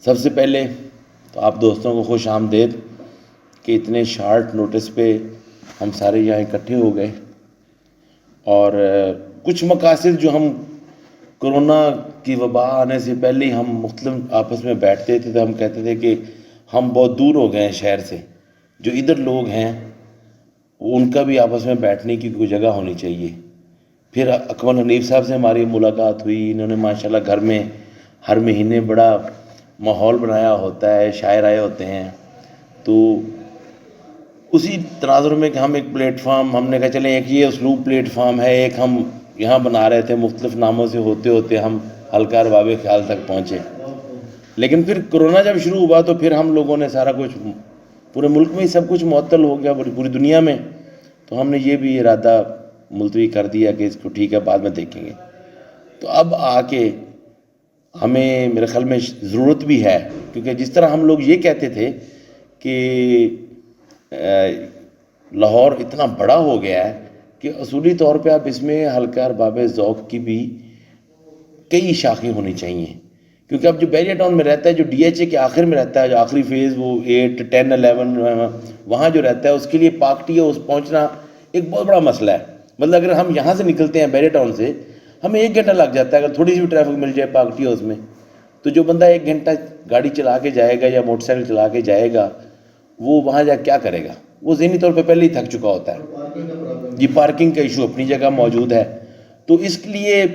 سب سے پہلے تو آپ دوستوں کو خوش آمدید کہ اتنے شارٹ نوٹس پہ ہم سارے یہاں اکٹھے ہو گئے، اور کچھ مقاصد جو ہم کرونا کی وبا آنے سے پہلے ہی ہم مختلف آپس میں بیٹھتے تھے تو ہم کہتے تھے کہ ہم بہت دور ہو گئے ہیں شہر سے، جو ادھر لوگ ہیں ان کا بھی آپس میں بیٹھنے کی کوئی جگہ ہونی چاہیے۔ پھر اکمل حنیف صاحب سے ہماری ملاقات ہوئی، انہوں نے ماشاءاللہ گھر میں ہر مہینے بڑا ماحول بنایا ہوتا ہے، شاعر آئے ہوتے ہیں، تو اسی تناظر میں کہ ہم ایک پلیٹ فارم، ہم نے کہا چلیں ایک یہ اسلوب پلیٹ فارم ہے، ایک ہم یہاں بنا رہے تھے، مختلف ناموں سے ہوتے ہوتے ہم حلقہ ارباب خیال تک پہنچے۔ لیکن پھر کرونا جب شروع ہوا تو پھر ہم لوگوں نے سارا کچھ، پورے ملک میں ہی سب کچھ معطل ہو گیا، پوری دنیا میں، تو ہم نے یہ بھی ارادہ ملتوی کر دیا کہ اس کو ٹھیک ہے بعد میں دیکھیں گے۔ تو اب آ کے ہمیں میرے خیال میں ضرورت بھی ہے، کیونکہ جس طرح ہم لوگ یہ کہتے تھے کہ لاہور اتنا بڑا ہو گیا ہے کہ اصولی طور پہ اب اس میں حلقہ ارباب ذوق کی بھی کئی شاخیں ہونی چاہیے، کیونکہ اب جو بیریا ٹاؤن میں رہتا ہے، جو ڈی ایچ اے کے آخر میں رہتا ہے، جو آخری فیز وہ 8 10 11 وہاں جو رہتا ہے، اس کے لیے پاکٹی ہاؤس پہنچنا ایک بہت بڑا مسئلہ ہے۔ مطلب اگر ہم یہاں سے نکلتے ہیں بیریا ٹاؤن سے، ہمیں 1 گھنٹہ لگ جاتا ہے اگر تھوڑی سی بھی ٹریفک مل جائے پاکٹی ہاؤس میں، تو جو بندہ 1 گھنٹہ گاڑی چلا کے جائے گا یا موٹر سائیکل چلا کے جائے گا، وہ وہاں جا کیا کرے گا؟ وہ ذہنی طور پہ پہلے ہی تھک چکا ہوتا ہے۔ جی، پارکنگ کا ایشو اپنی جگہ موجود ہے، تو اس لیے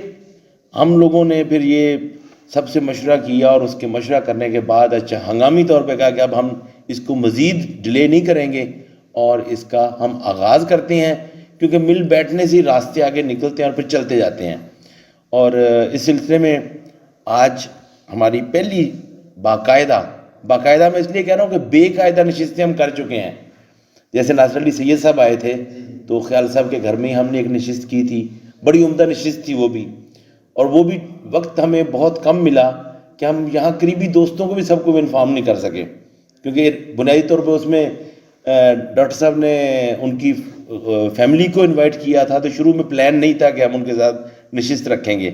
ہم لوگوں نے پھر یہ سب سے مشورہ کیا، اور اس کے مشورہ کرنے کے بعد اچھا ہنگامی طور پہ کہا کہ اب ہم اس کو مزید ڈیلے نہیں کریں گے اور اس کا ہم آغاز کرتے ہیں، کیونکہ مل بیٹھنے سے راستے آگے نکلتے ہیں اور پھر چلتے جاتے ہیں۔ اور اس سلسلے میں آج ہماری پہلی باقاعدہ میں اس لیے کہہ رہا ہوں کہ بے قاعدہ نشستیں ہم کر چکے ہیں۔ جیسے ناصر علی سید صاحب آئے تھے تو خیال صاحب کے گھر میں ہی ہم نے ایک نشست کی تھی، بڑی عمدہ نشست تھی وہ بھی، اور وہ بھی وقت ہمیں بہت کم ملا کہ ہم یہاں قریبی دوستوں کو بھی سب کو انفارم نہیں کر سکے، کیونکہ بنیادی طور پہ اس میں ڈاکٹر صاحب نے ان کی فیملی کو انوائٹ کیا تھا، تو شروع میں پلان نہیں تھا کہ ہم ان کے ساتھ نشست رکھیں گے،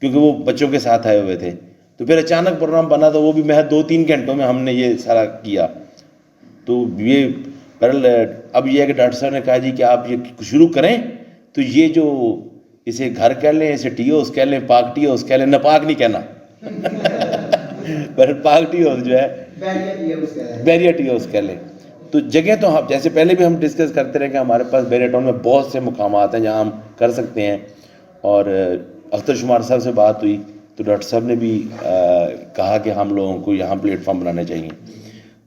کیونکہ وہ بچوں کے ساتھ آئے ہوئے تھے، تو پھر اچانک پروگرام بنا تو وہ بھی محض 2-3 گھنٹوں میں ہم نے یہ سارا کیا۔ تو یہ اب یہ ہے کہ ڈاکٹر صاحب نے کہا جی کہ آپ یہ شروع کریں، تو یہ جو اسے گھر کہہ لیں، اسے ٹی ہاؤس کہہ لیں، پاک ٹی ہاؤس کہہ لیں، ناپاک نہیں کہنا پر پاک ٹی ہاؤس جو ہے بیریا ٹی ہاؤس کہہ لیں۔ تو جگہ تو ہم جیسے پہلے بھی ہم ڈسکس کرتے رہے کہ ہمارے پاس بیریا ٹاؤن میں بہت سے مقامات ہیں جہاں ہم کر سکتے ہیں، اور اختر شمار صاحب سے بات ہوئی تو ڈاکٹر صاحب نے بھی کہا کہ ہم لوگوں کو یہاں پلیٹ فارم بنانے چاہیے،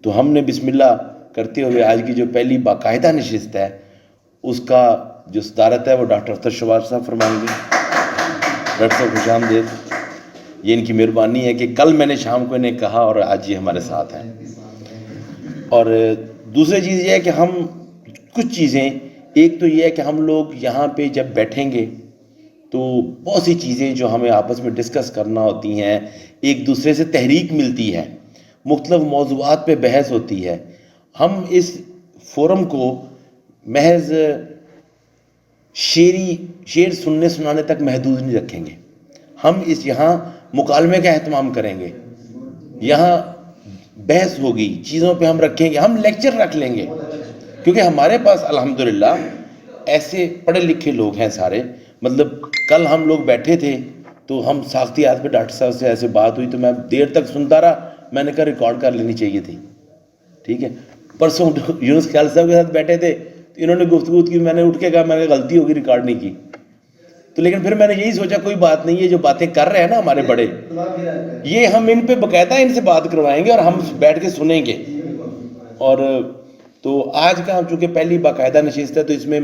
تو ہم نے بسم اللہ کرتے ہوئے آج کی جو پہلی باقاعدہ نشست ہے اس کا جو صدارت ہے وہ ڈاکٹر اختر شمار صاحب فرمائیں گے۔ ڈاکٹر صاحب خوش آمدید۔ یہ ان کی مہربانی ہے کہ کل میں نے شام کو انہیں کہا اور آج یہ ہمارے ساتھ ہیں۔ اور دوسری چیز یہ ہے کہ ہم کچھ چیزیں، ایک تو یہ ہے کہ ہم لوگ یہاں پہ جب بیٹھیں گے تو بہت سی چیزیں جو ہمیں آپس میں ڈسکس کرنا ہوتی ہیں، ایک دوسرے سے تحریک ملتی ہے، مختلف موضوعات پہ بحث ہوتی ہے، ہم اس فورم کو محض شعر سننے سنانے تک محدود نہیں رکھیں گے، ہم یہاں مکالمے کا اہتمام کریں گے، یہاں بحث ہوگی، چیزوں پہ ہم رکھیں گے، ہم لیکچر رکھ لیں گے، کیونکہ ہمارے پاس الحمدللہ ایسے پڑھے لکھے لوگ ہیں سارے۔ مطلب کل ہم لوگ بیٹھے تھے تو ہم ساختیات پہ ڈاکٹر صاحب سے ایسے بات ہوئی تو میں دیر تک سنتا رہا، میں نے کہا ریکارڈ کر لینی چاہیے تھی، ٹھیک ہے۔ پرسوں یونس خیال صاحب کے ساتھ بیٹھے تھے تو انہوں نے گفتگو کی، میں نے اٹھ کے کہا میں نے غلطی ہوگی ریکارڈ نہیں کی، تو لیکن پھر میں نے یہی سوچا کوئی بات نہیں ہے، جو باتیں کر رہے ہیں نا ہمارے بڑے، یہ ہم ان پہ باقاعدہ ان سے بات کروائیں گے اور ہم بیٹھ کے سنیں گے۔ اور تو آج کا چونکہ پہلی باقاعدہ نشست ہے تو اس میں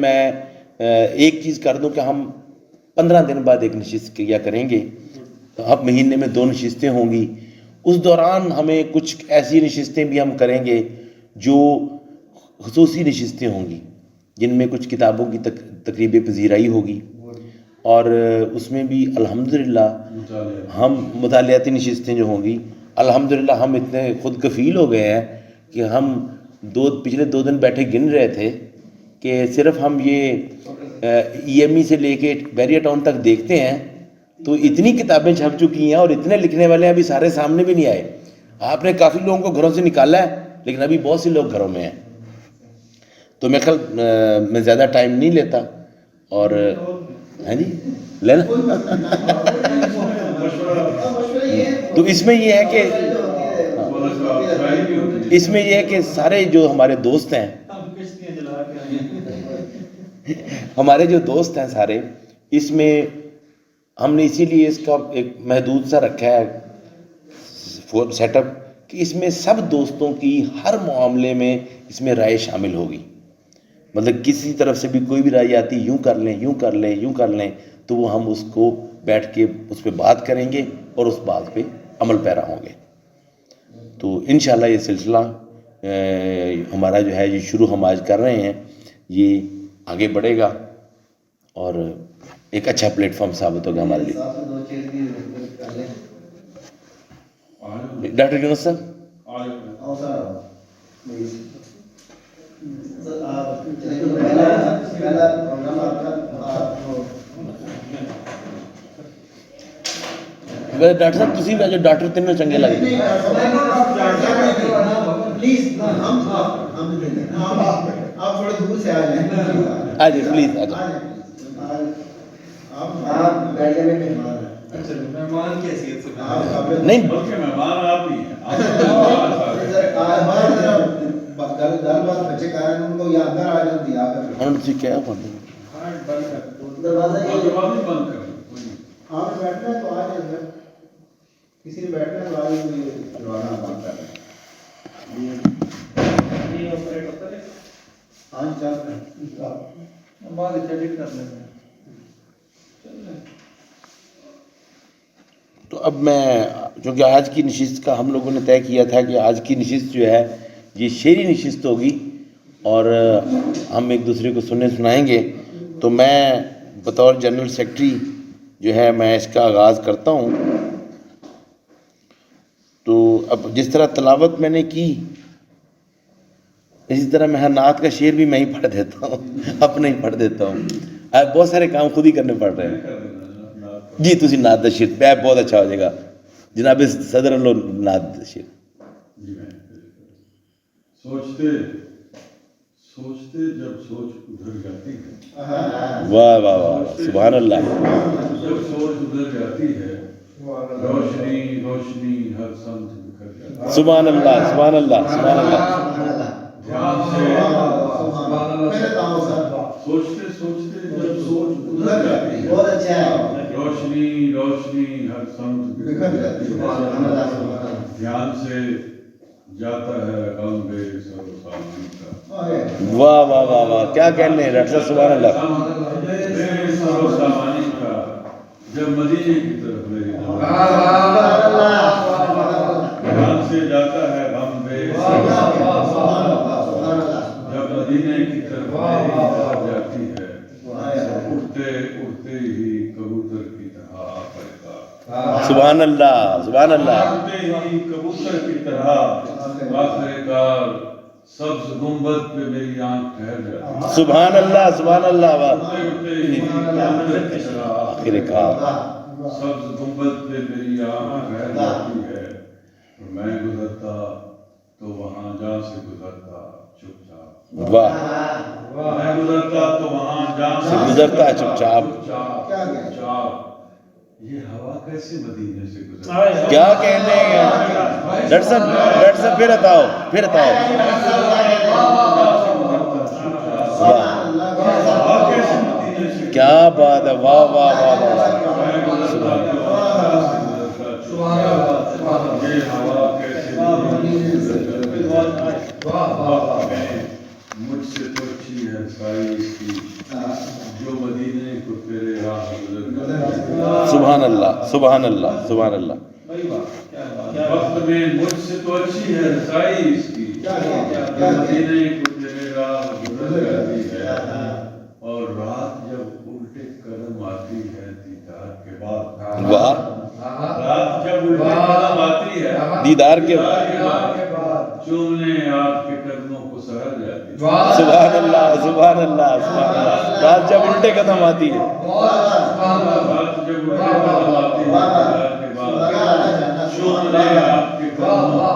ایک چیز کر دوں کہ ہم 15 دن بعد ایک نشست کیا کریں گے، اب مہینے میں 2 نشستیں ہوں گی، اس دوران ہمیں کچھ ایسی نشستیں بھی ہم کریں گے جو خصوصی نشستیں ہوں گی، جن میں کچھ کتابوں کی تقریب پذیرائی ہوگی، اور اس میں بھی الحمدللہ ہم مطالعاتی نشستیں جو ہوں گی، الحمدللہ ہم اتنے خود کفیل ہو گئے ہیں کہ ہم پچھلے 2 دن بیٹھے گن رہے تھے کہ صرف ہم یہ ای ایم ای سے لے کے بیریا ٹاؤن تک دیکھتے ہیں تو اتنی کتابیں چھپ چکی ہیں اور اتنے لکھنے والے ابھی سارے سامنے بھی نہیں آئے۔ آپ نے کافی لوگوں کو گھروں سے نکالا ہے لیکن ابھی بہت سے لوگ گھروں میں ہیں. تو میں خیال میں زیادہ ٹائم نہیں لیتا اور ہاں جی لینا. تو اس میں یہ ہے کہ سارے جو ہمارے دوست ہیں سارے اس میں ہم نے اسی لیے اس کا ایک محدود سا رکھا ہے سیٹ اپ کہ اس میں سب دوستوں کی ہر معاملے میں اس میں رائے شامل ہوگی. مطلب کسی طرف سے بھی کوئی بھی رائے آتی یوں کر لیں تو وہ ہم اس کو بیٹھ کے اس پہ بات کریں گے اور اس بات پہ عمل پیرا ہوں گے. تو انشاءاللہ یہ سلسلہ ہمارا جو ہے یہ شروع ہم آج کر رہے ہیں یہ آگے بڑھے گا اور ایک اچھا پلیٹ فارم ثابت ہوگا ہمارے لیے. ڈاکٹر یونس صاحب ڈاکٹر صاحب تسی جو ڈاکٹر تینوں چنگے لگے آپ تھوڑے دور سے آ جائیں. آ جائیں پلیز آ جائیں. آپ بیٹھے میں مہمان ہیں. مہمان کی حیثیت سے نہیں بلکہ مہمان آپ ہی ہیں. گل بات بچے کہہ رہے ہیں ان کو یہ اندر آ جاتی انہوں نے کیا بند بند کر آپ بیٹھنا ہے تو آ جائیں اندر. کسی نے بیٹھنا ہے تو آ جائیں. دروازہ بند کر رہے ہیں. ہاں چل رہے ہیں بعد ایڈٹ کر لیتے ہیں. تو اب میں چونکہ آج کی نشست کا ہم لوگوں نے طے کیا تھا کہ آج کی نشست جو ہے یہ شعری نشست ہوگی اور ہم ایک دوسرے کو سنائیں گے. تو میں بطور جنرل سیکرٹری جو ہے میں اس کا آغاز کرتا ہوں. تو اب جس طرح تلاوت میں نے کی اسی طرح میں نعت کا شعر بھی میں ہی پڑھ دیتا ہوں اپنے ہی پڑھ دیتا ہوں. بہت سارے کام خود ہی کرنے پڑ رہے ہیں. جی تسی نعت دا شعر پہ بہت اچھا ہو جائے گا جناب صدر اللہ نعت دا شعر. سوچتے جب سوچ ادھر جاتی ہے. واہ واہ واہ سبحان اللہ. جب سوچ ادھر جاتی ہے روشنی روشنی ہر سمت بکھر جاتی ہے. سبحان اللہ سبحان اللہ سبحان اللہ. دھیان سے سوچتے سوچتے جب سوچ ادھر جاتی ہے بہت اچھا ہے. روشنی روشنی ہر سمت بکھر جاتی ہے. دھیان سے جاتا ہے غم بے سر و سامان کا. واہ واہ واہ واہ کیا کہنے ہیں ڈاکٹر صاحب سبحان اللہ. بے سر و سامان کا جب مدینے کی طرف میری دھیان سے جاتا ہے غم بے سر و سامان کا جب مدینے کی طرف میری نظر جاتی ہے. اڑتے اڑتے ہی کبوتر کی طرح آخر سبحان اللہ سبحان اللہ. اڑتے ہی کبوتر کی طرح آخر کار سبز گنبد پہ میری آنکھ ٹھہر جاتی ہے. سبحان اللہ سبحان اللہ. اڑتے ہی کبوتر کی طرح آخر کار سبز گنبد پہ میری آنکھ ٹھہر جاتی ہے. اور میں گزرتا تو وہاں جہاں سے گزرتا چپ چاپ. واہ میں گزرتا تو وہاں جہاں سے گزرتا چپ چاپ. چپ چاپ. یہ ہوا کیسے مدینے سے گزرتی. کیا کہنے ہیں ڈاکٹر صاحب پھر بتاؤ پھر بتاؤ. کیا بات ہے. واہ واہ واہ واہ. مجھ سے تو اچھی ہے سائی اس کی جو مدینے کو تیرے راہ گزر. سبحان اللہ سبحان اللہ سبحان اللہ. وقت میں مجھ سے تو اچھی ہے سائی اس کی جو مدینے کو تیرے راہ گزر جاتی ہے. اور رات جب الٹے قدم آتی ہے دیدار کے بعد. واہ رات جب الٹے قدم آتی ہے دیدار کے چومنے آپ کے قدموں کو سہر جاتی ہے. سبحان اللہ سبحان اللہ سبحان اللہ. رات جب الٹے قدم آتی ہے رات جب الٹے قدم آتی ہے دیدار کے بعد چومنے آپ کے قدموں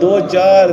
2-4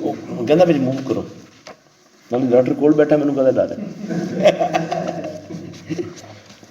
ਉਹ ਕਹਿੰਦਾ ਵੀ ਮੂਵ ਕਰੋ ਨਾਲੇ ਡਾਕਟਰ ਕੋਲ ਬੈਠਾ ਮੈਨੂੰ ਕਹਦਾ ਡਰ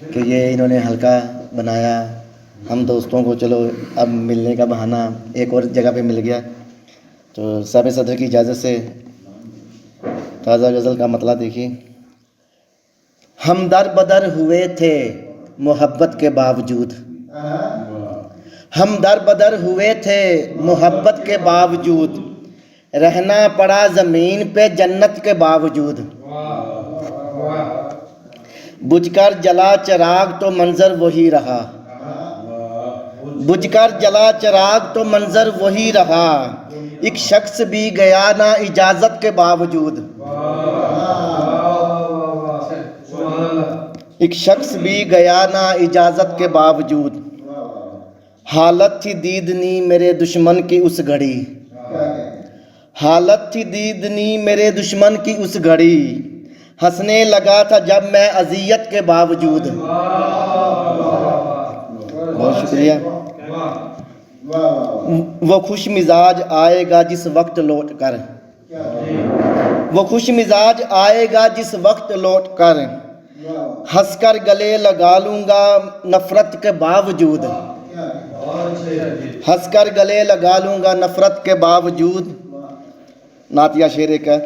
کہ یہ انہوں نے حلقہ بنایا. ہم دوستوں کو چلو اب ملنے کا بہانہ ایک اور جگہ پہ مل گیا. تو صاحب صدر کی اجازت سے تازہ غزل کا مطلع دیکھیے. ہم در بدر ہوئے تھے محبت کے باوجود، ہم در بدر ہوئے تھے محبت کے باوجود، رہنا پڑا زمین پہ جنت کے باوجود. بجھ کر جلا چراغ تو منظر وہی رہا، بجھ کر جلا چراغ تو منظر وہی رہا، ایک شخص بھی گیا نہ اجازت کے باوجود. ایک شخص بھی گیا نہ اجازت کے باوجود. حالت تھی دیدنی میرے دشمن کی اس گھڑی، حالت تھی دیدنی میرے دشمن کی اس گھڑی، ہنسنے لگا تھا جب میں اذیت کے باوجود. بہت شکریہ. وہ خوش مزاج آئے گا جس وقت لوٹ کر، وہ خوش مزاج آئے گا جس وقت لوٹ کر، ہنس کر گلے لگا لوں گا نفرت کے باوجود، ہنس کر گلے لگا لوں گا نفرت کے باوجود. نعتیہ شعر کا.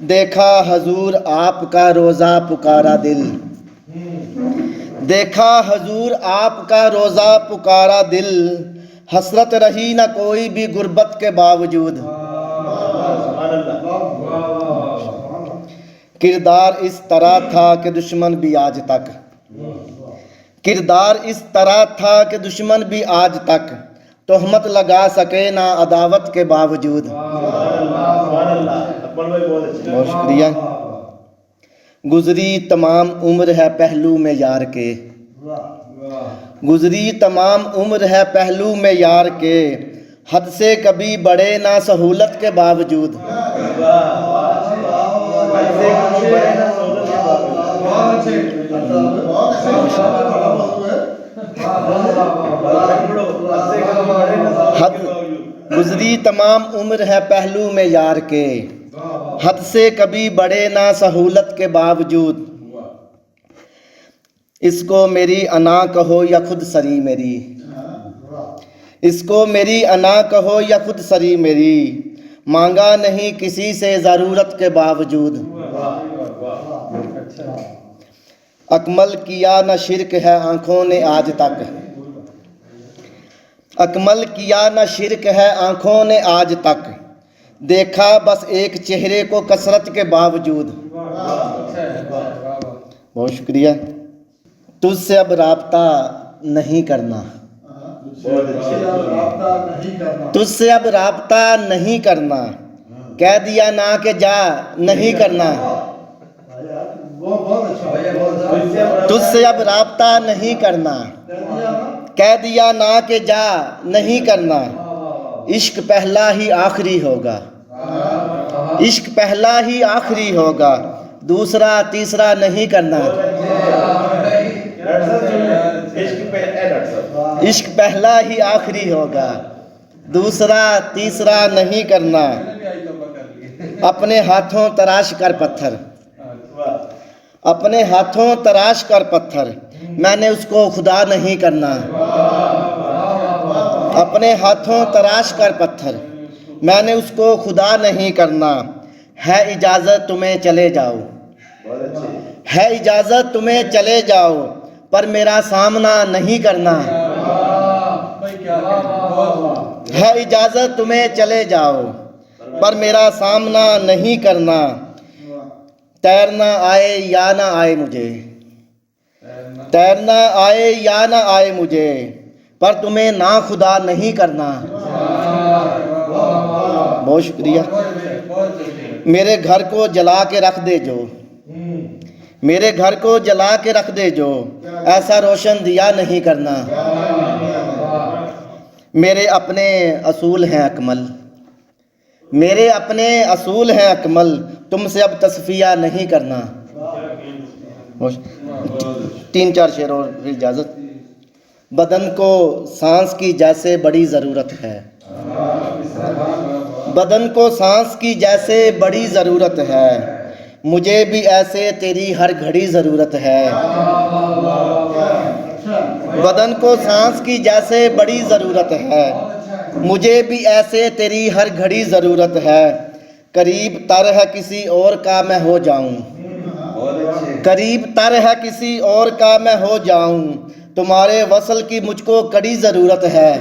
دیکھا حضور آپ کا روزہ پکارا دل، دیکھا حضور آپ کا روزہ پکارا دل، حسرت رہی نہ کوئی بھی غربت کے باوجود. کردار اس طرح تھا کہ دشمن بھی آج تک، کردار اس طرح تھا کہ دشمن بھی آج تک تہمت لگا سکے نہ عداوت کے باوجود. بہت شکریہ. گزری تمام عمر ہے پہلو میں یار کے، گزری تمام عمر ہے پہلو میں یار کے، حد سے کبھی بڑھے نہ سہولت کے باوجود. حد گزری تمام عمر ہے پہلو میں یار کے، حد سے کبھی بڑھے نہ سہولت کے باوجود. اس کو میری انا کہو یا خود سری میری، اس کو میری انا کہو یا خود سری میری، مانگا نہیں کسی سے ضرورت کے باوجود. اکمل کیا نہ شرک ہے آنکھوں نے آج تک، اکمل کیا نہ شرک ہے آنکھوں نے آج تک، دیکھا بس ایک چہرے کو کثرت کے باوجود. بہت شکریہ. تجھ سے اب رابطہ نہیں کرنا، تجھ سے اب رابطہ نہیں کرنا، کہہ دیا نہ کہ جا نہیں کرنا. تجھ سے اب رابطہ نہیں کرنا، کہہ دیا نہ کہ جا نہیں کرنا. عشق پہلا ہی آخری ہوگا، عشق پہلا ہی آخری ہوگا، دوسرا تیسرا نہیں کرنا. عشق پہلا ہی آخری ہوگا، دوسرا تیسرا نہیں کرنا. اپنے ہاتھوں تراش کر پتھر، اپنے ہاتھوں تراش کر پتھر، میں نے اس کو خدا نہیں کرنا. اپنے ہاتھوں تراش کر پتھر، میں نے اس کو خدا نہیں کرنا. ہے اجازت تمہیں چلے جاؤ، ہے اجازت تمہیں چلے جاؤ، پر میرا سامنا نہیں کرنا. ہے اجازت تمہیں چلے جاؤ، پر میرا سامنا نہیں کرنا. تیرنا آئے یا نہ آئے مجھے، تیرنا آئے یا نہ آئے مجھے، پر تمہیں نا خدا نہیں کرنا. بہت شکریہ. میرے گھر کو جلا کے رکھ دے جو، میرے گھر کو جلا کے رکھ دے جو، ایسا روشن دیا نہیں کرنا. میرے اپنے اصول ہیں اکمل، میرے اپنے اصول ہیں اکمل، تم سے اب تصفیہ نہیں کرنا. 3-4 شعر اور پھر اجازت. بدن کو سانس کی جیسے بڑی ضرورت ہے، بدن کو سانس کی جیسے بڑی ضرورت ہے، مجھے بھی ایسے تیری ہر گھڑی ضرورت ہے. بدن کو سانس کی جیسے بڑی ضرورت ہے، مجھے بھی ایسے تیری ہر گھڑی ضرورت ہے، قریب تر ہے کسی اور کا میں ہو جاؤں، قریب تر ہے کسی اور کا میں ہو جاؤں، تمہارے وصل کی مجھ کو کڑی ضرورت ہے۔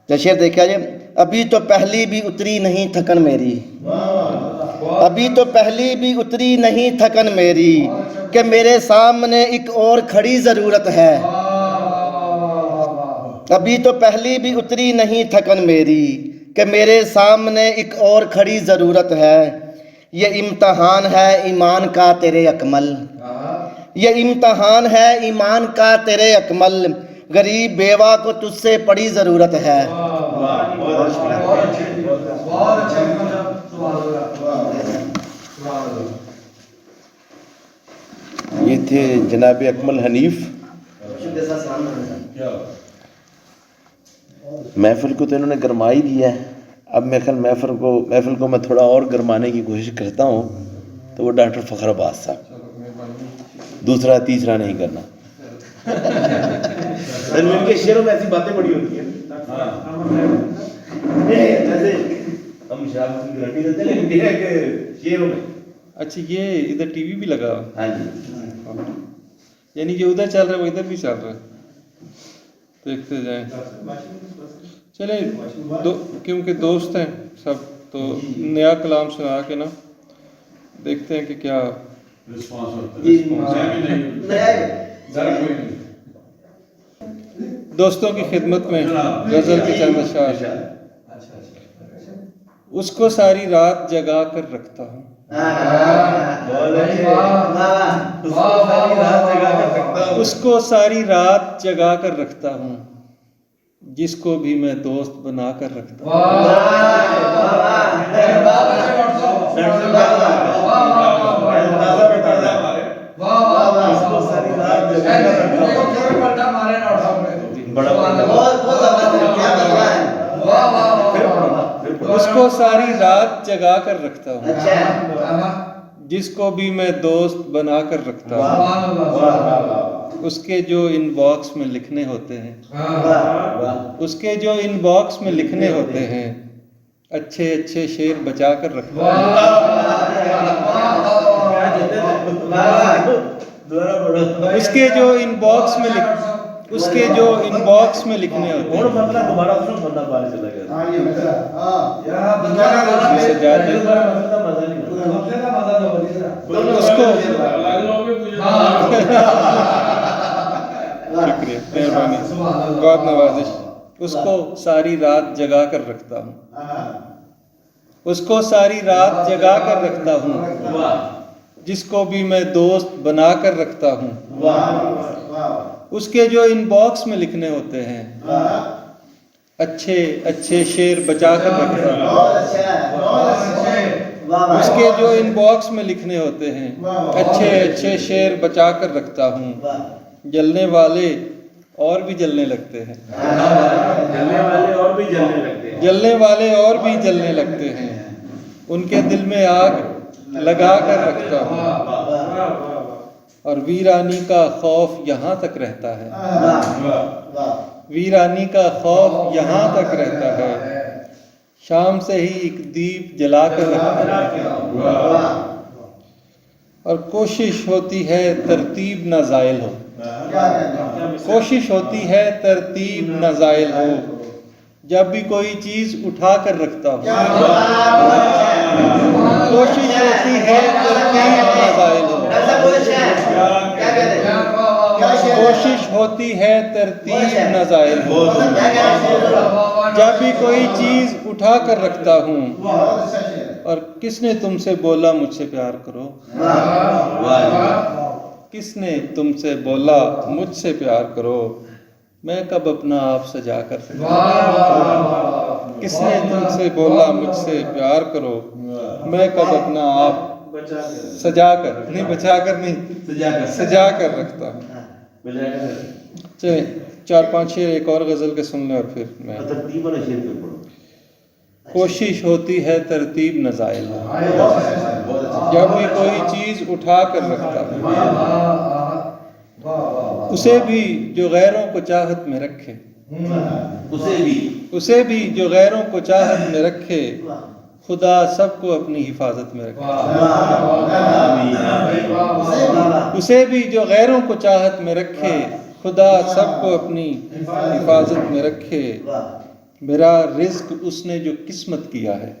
شعر دیکھا جائے، ابھی تو پہلی بھی اتری نہیں تھکن میری، ابھی تو پہلی بھی اتری نہیں تھکن میری، کہ میرے سامنے ایک اور کھڑی ضرورت ہے، ابھی تو پہلی بھی اتری نہیں تھکن میری، کہ میرے سامنے ایک اور کھڑی ضرورت ہے، یہ امتحان ہے ایمان کا تیرے اکمل، یہ امتحان ہے ایمان کا تیرے اکمل، غریب بیوہ کو تجھ سے بڑی ضرورت ہے۔ یہ تھے جناب اکمل حنیف۔ محفل کو تو انہوں نے گرما ہی دیا ہے، اب میرے خیال محفل کو میں تھوڑا اور گرمانے کی کوشش کرتا ہوں، تو وہ ڈاکٹر فخر عباس صاحب، دوسرا تیسرا نہیں کرنا۔ ان کے شعروں میں ایسی باتیں بڑی ہوتی ہیں، جیسے ہم شاہ کی گارنٹی دیتے ہیں، لیکن یہ ہے کہ شعروں میں۔ اچھا، یہ ادھر ٹی وی بھی لگا ہوا؟ ہاں جی، یعنی کہ ادھر چل رہا ہے وہ ادھر بھی چل رہا ہے، دیکھتے جائیں۔ چلیں کیونکہ دوست ہیں سب، تو نیا کلام سنا کے نا دیکھتے ہیں کہ کیا رسپانس ہوتا ہے۔ دوستوں کی خدمت میں غزل کے چند اشعار۔ اس کو ساری رات جگا کر رکھتا ہوں، اس کو ساری رات جگا کر رکھتا ہوں، جس کو بھی میں دوست بنا کر رکھتا ہوں۔ اس کو ساری رات جگا کر رکھتا ہوں، جس کو بھی میں دوست بنا کر رکھتا ہوں۔ اس کے جو ان باکس میں لکھنے ہوتے ہیں، اس کے جو ان باکس میں لکھنے ہوتے ہیں، اچھے اچھے شعر بچا کر رکھتا ہوں۔ اس کے جو ان باکس میں اس کے جو ان باکس میں لکھنے ہوتے ہیں، اس کو شکریہ، مہربانی، بہت نوازش۔ اس کو ساری رات جگا کر رکھتا ہوں، اس کو ساری رات جگا کر رکھتا ہوں، جس کو بھی میں دوست بنا کر رکھتا ہوں۔ اس کے جو ان باکس میں لکھنے ہوتے ہیں، اچھے اچھے شعر بچا کر رکھتا ہوں۔ اس کے جو ان باکس میں لکھنے ہوتے ہیں، اچھے اچھے شعر بچا کر رکھتا ہوں۔ جلنے والے اور بھی جلنے لگتے ہیں، جلنے والے اور بھی جلنے لگتے ہیں، جلنے والے اور بھی جلنے لگتے ہیں، ان کے دل میں آگ لگا کر رکھتا ہوں، اور ویرانی کا خوف یہاں تک رہتا ہے، ویرانی کا خوف یہاں تک رہتا ہے، شام سے ہی ایک دیپ جلا کر رکھتا ہے، اور کوشش ہوتی ہے ترتیب نہ زائل ہو، کوشش ہوتی ہے ترتیب نہ زائل ہو، جب بھی کوئی چیز اٹھا کر رکھتا ہوں، کوشش ہوتی ہے ترتیب نہ زائل ہو، کوشش ہوتی ہے ترتیب نہ زائل ہو، جب بھی کوئی چیز اٹھا کر رکھتا ہوں، اور کس نے تم سے بولا مجھ سے پیار کرو، کس نے تم سے بولا مجھ سے پیار کرو، میں کب اپنا آپ سجا کر کس نے تم سے بولا مجھ سے پیار کرو، میں کب اپنا آپ سجا کر نہیں، بچا کر نہیں، سجا کر رکھتا ہوں۔ چلیں 4-5 شعر ایک اور غزل کے سن لیں اور پھر میں۔ کوشش ہوتی ہے ترتیب نہ زائل ہو، جب بھی کوئی چیز اٹھا کر رکھتا ہوں، اسے بھی جو غیروں کو چاہت میں رکھے، اسے بھی جو غیروں کو چاہت میں رکھے، خدا سب کو اپنی حفاظت میں رکھے۔ اسے بھی جو غیروں کو چاہت میں رکھے، خدا سب کو اپنی حفاظت میں رکھے۔ میرا رزق اس نے جو قسمت کیا ہے،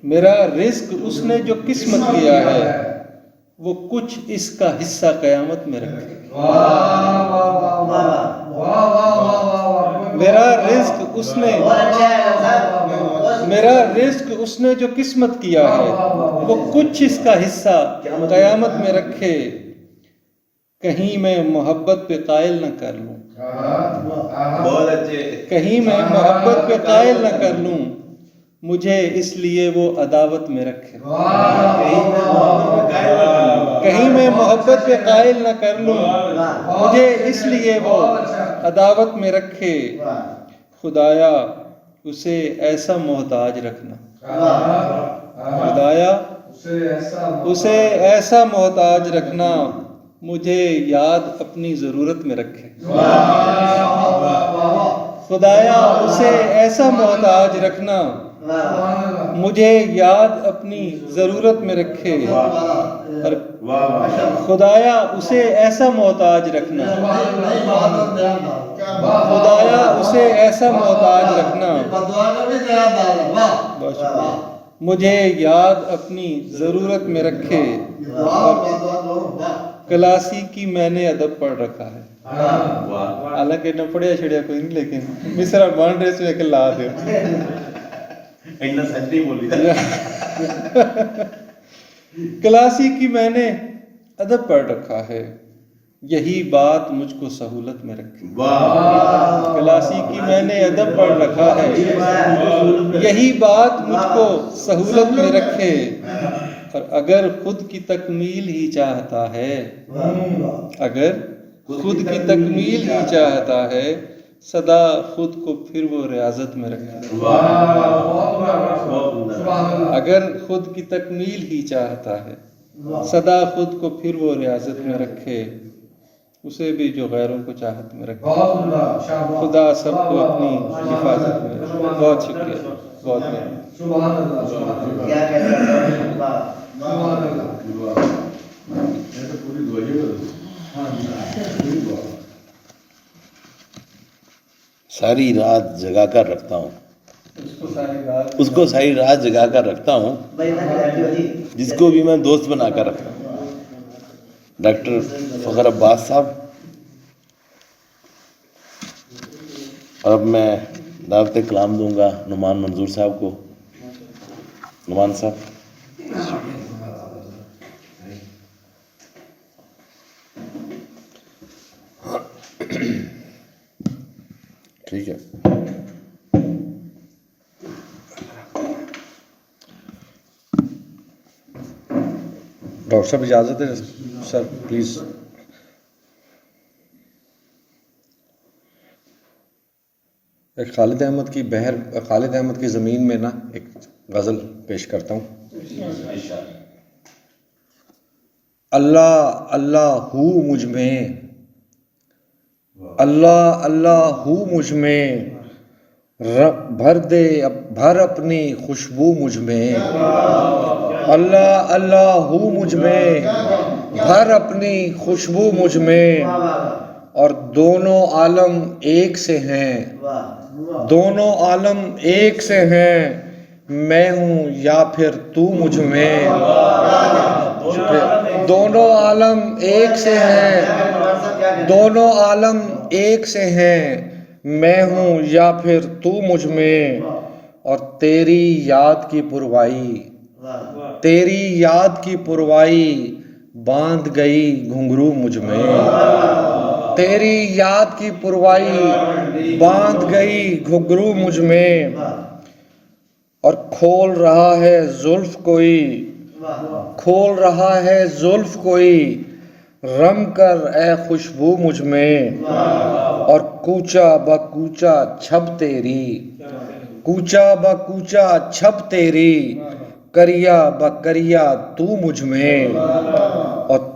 میرا رزق اس نے جو قسمت کیا ہے، وہ کچھ اس کا حصہ قیامت میں رکھے۔ میرا رزق اس نے جو قسمت کیا ہے، وہ کچھ اس کا حصہ قیامت میں رکھے۔ کہیں میں محبت پہ قائل نہ کر لوں، کہیں میں محبت پہ قائل نہ کر لوں، مجھے اس لیے وہ عداوت میں رکھے۔ کہیں میں محبت پہ قائل نہ کر لوں، مجھے اس لیے وہ عداوت میں رکھے۔ خدایا اسے ایسا محتاج رکھنا، خدایا اسے ایسا محتاج رکھنا، مجھے یاد اپنی ضرورت میں رکھے۔ خدایا اسے ایسا محتاج رکھنا، مجھے یاد اپنی ضرورت میں رکھے۔ اور خدایا اسے ایسا محتاج رکھنا، خدایا اسے ایسا محتاج رکھنا، مجھے یاد اپنی ضرورت میں رکھے۔ کلاسی کی میں نے ادب پڑھ رکھا ہے، حالانکہ نہ پڑھیا چھڑیا کوئی نہیں، لیکن مصرا بن رہے سے کہ لا دے کلاسی کی میں نے ادب پڑھ رکھا ہے، یہی بات مجھ کو سہولت میں رکھے۔ کلاسی کی میں نے ادب پڑھ رکھا ہے، یہی بات مجھ کو سہولت میں رکھے۔ اور اگر خود کی تکمیل ہی چاہتا ہے، اگر خود کی تکمیل ہی چاہتا ہے، سدا خود کو پھر وہ ریاضت میں رکھے۔ اگر خود کی تکمیل ہی چاہتا ہے، سدا خود کو پھر وہ ریاضت میں رکھے۔ اسے بھی جو غیروں کو چاہت میں رکھے، خدا سب کو اپنی حفاظت میں رکھے۔ بہت شکریہ، بہت ساری رات جگا کر رکھتا ہوں، اس کو ساری رات جگا کر رکھتا ہوں، جس کو بھی میں دوست بنا کر رکھتا ہوں۔ ڈاکٹر فخر عباس صاحب، اور اب میں دعوت کلام دوں گا نعمان منظور صاحب کو۔ نعمان صاحب، ٹھیک ہے۔ ڈاکٹر صاحب اجازت ہے سر، پلیز۔ خالد احمد کی زمین میں نا ایک غزل پیش کرتا ہوں۔ اللہ اللہ ہو مجھ میں، اللہ اللہ ہو مجھ میں، بھر اپنی خوشبو مجھ میں۔ اللہ اللہ ہو مجھ میں، بھر اپنی خوشبو مجھ میں۔ اور دونوں عالم ایک سے ہیں، دونوں عالم ایک سے ہیں، میں ہوں یا پھر تو مجھ میں۔ دونوں عالم ایک سے ہیں، دونوں عالم ایک سے ہیں، میں ہوں یا پھر تو مجھ میں۔ اور تیری یاد کی پروائی، تیری یاد کی پروائی باندھ گئی گھنگرو مجھ میں۔ تیری یاد کی پروائی باندھ گئی گھنگرو مجھ میں۔ اور کھول رہا ہے زلف کوئی، کھول رہا ہے زلف کوئی، رم کر اے خوشبو مجھ میں۔ اور کوچا با کوچا چھب تیری، کوچا با کوچا چھب تیری، کریا با کریا تو مجھ میں۔ اور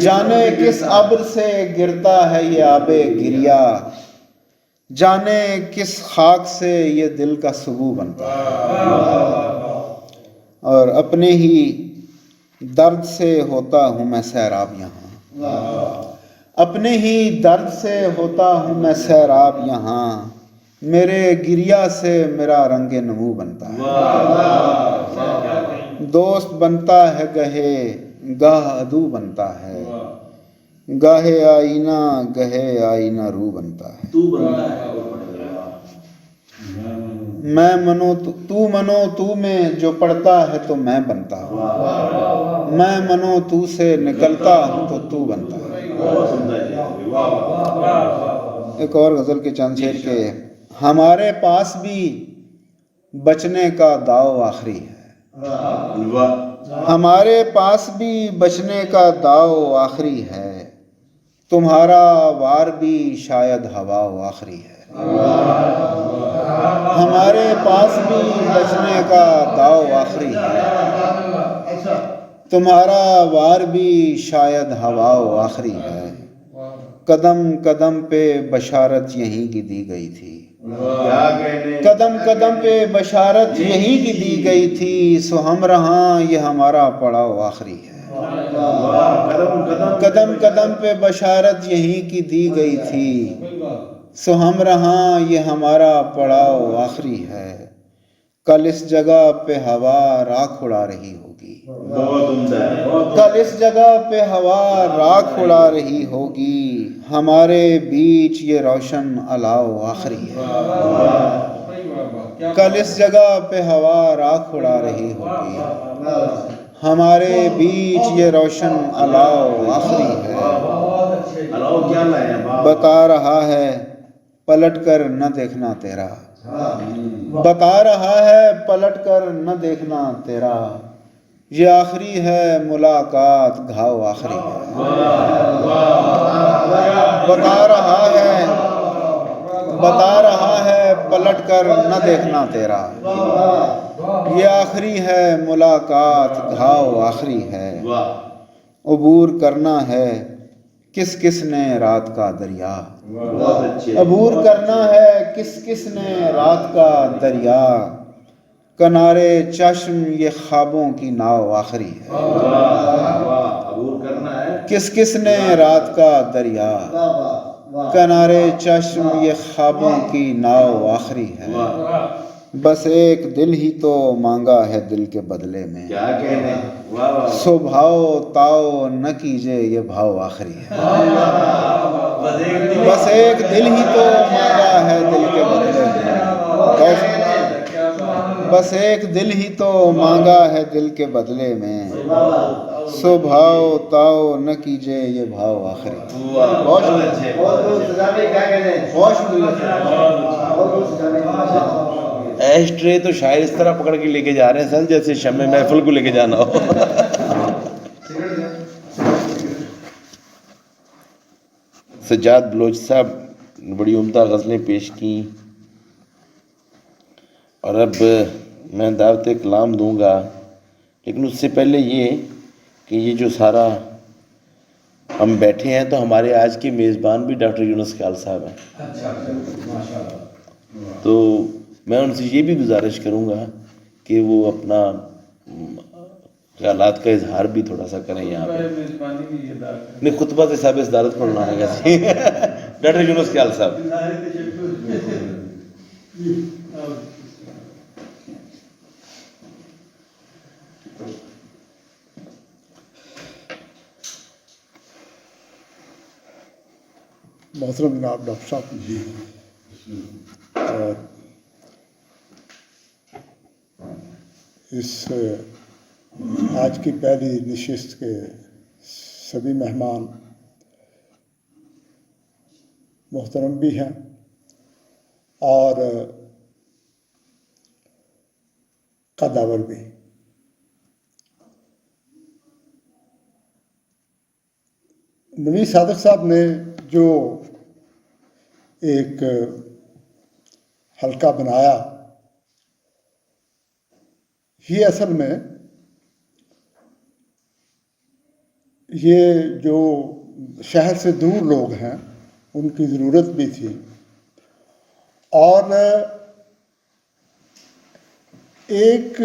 جانے کس ابر سے گرتا ہے یہ آب گریا، جانے کس خاک سے یہ دل کا سبو بنتا ہے، اور اپنے ہی درد سے ہوتا ہوں میں سیراب یہاں، اپنے ہی درد سے ہوتا ہوں میں سیراب یہاں، میرے گریا سے میرا رنگ نمو بنتا ہے، دوست بنتا ہے گہے گاہ عدو بنتا ہے، گاہے آئینہ گہے آئینہ رو بنتا ہے، میں منو تو منو تو میں جو پڑتا ہے تو میں بنتا ہوں، میں منو تو سے نکلتا ہوں تو تو بنتا ہے۔ ایک اور غزل کے چند شعر کے، ہمارے پاس بھی بچنے کا داؤ آخری ہے، ہمارے پاس بھی بچنے کا داؤ آخری ہے، تمہارا وار بھی شاید ہوا آخری ہے، ہمارے پاس بھی بچنے کا داؤ آخری ہے، تمہارا وار بھی شاید ہوا آخری ہے، قدم قدم پہ بشارت یہیں کی دی گئی تھی، قدم قدم پہ بشارت یہیں کی دی گئی تھی، سو ہم رہاں یہ ہمارا پڑاؤ آخری ہے، قدم قدم پہ بشارت یہیں کی دی گئی تھی، سو ہم رہاں یہ ہمارا پڑاؤ آخری ہے، کل اس جگہ پہ ہوا راکھ اڑا رہی ہوگی، کل اس جگہ پہ ہوا راکھ اڑا رہی ہوگی، ہمارے بیچ یہ روشن الاؤ آخری ہے، کل اس جگہ پہ ہوا راکھ اڑا رہی ہوگی، ہمارے بیچ یہ روشن الاؤ آخری ہے، بتا رہا ہے پلٹ کر نہ دیکھنا تیرا، بتا رہا ہے پلٹ کر نہ دیکھنا تیرا، یہ آخری ہے ملاقات گھاؤ آخری ہے، بتا رہا ہے پلٹ کر نہ دیکھنا تیرا، یہ آخری ہے ملاقات گھاؤ آخری ہے، عبور کرنا ہے کس کس نے رات کا دریا، عبور کرنا ہے کس کس نے رات کا دریا، کنارے چشم یہ خوابوں کی ناؤ آخری ہے، کس کس نے رات کا دریا، کنارے چشم یہ خوابوں کی ناؤ آخری ہے، بس ایک دل ہی تو مانگا ہے دل کے بدلے میں، سو بھاؤ تاؤ نہ کیجے یہ بھاؤ آخری ہے، بس ایک دل ہی تو مانگا ہے دل کے بدلے میں، بس ایک دل ہی تو مانگا ہے دل کے بدلے میں، سو بھاؤ تاؤ نہ کیجے یہ بھاؤ آخری ہے۔ ایش ٹرے تو شاعر اس طرح پکڑ کے لے کے جا رہے ہیں سر جیسے شمع محفل کو لے کے جانا ہو۔ سجاد بلوچ صاحب نے بڑی عمدہ غزلیں پیش کی، اور اب میں دعوت کلام دوں گا، لیکن اس سے پہلے یہ کہ یہ جو سارا ہم بیٹھے ہیں تو ہمارے آج کے میزبان بھی ڈاکٹر یونس خیال صاحب ہیں، تو میں ان سے یہ بھی گزارش کروں گا کہ وہ اپنا خیالات کا اظہار بھی تھوڑا سا کریں یہاں پہ، نہیں خطبہ سے صاحب صدارت پڑھنا ہے گا ڈاکٹر یونس خیال صاحب۔ محترم جناب ڈاکٹر صاحب جی، اور اس آج کی پہلی نشست کے سبھی مہمان محترم بھی ہیں اور قداور بھی۔ نوید صادق صاحب نے جو ایک حلقہ بنایا، یہ اصل میں یہ جو شہر سے دور لوگ ہیں ان کی ضرورت بھی تھی، اور ایک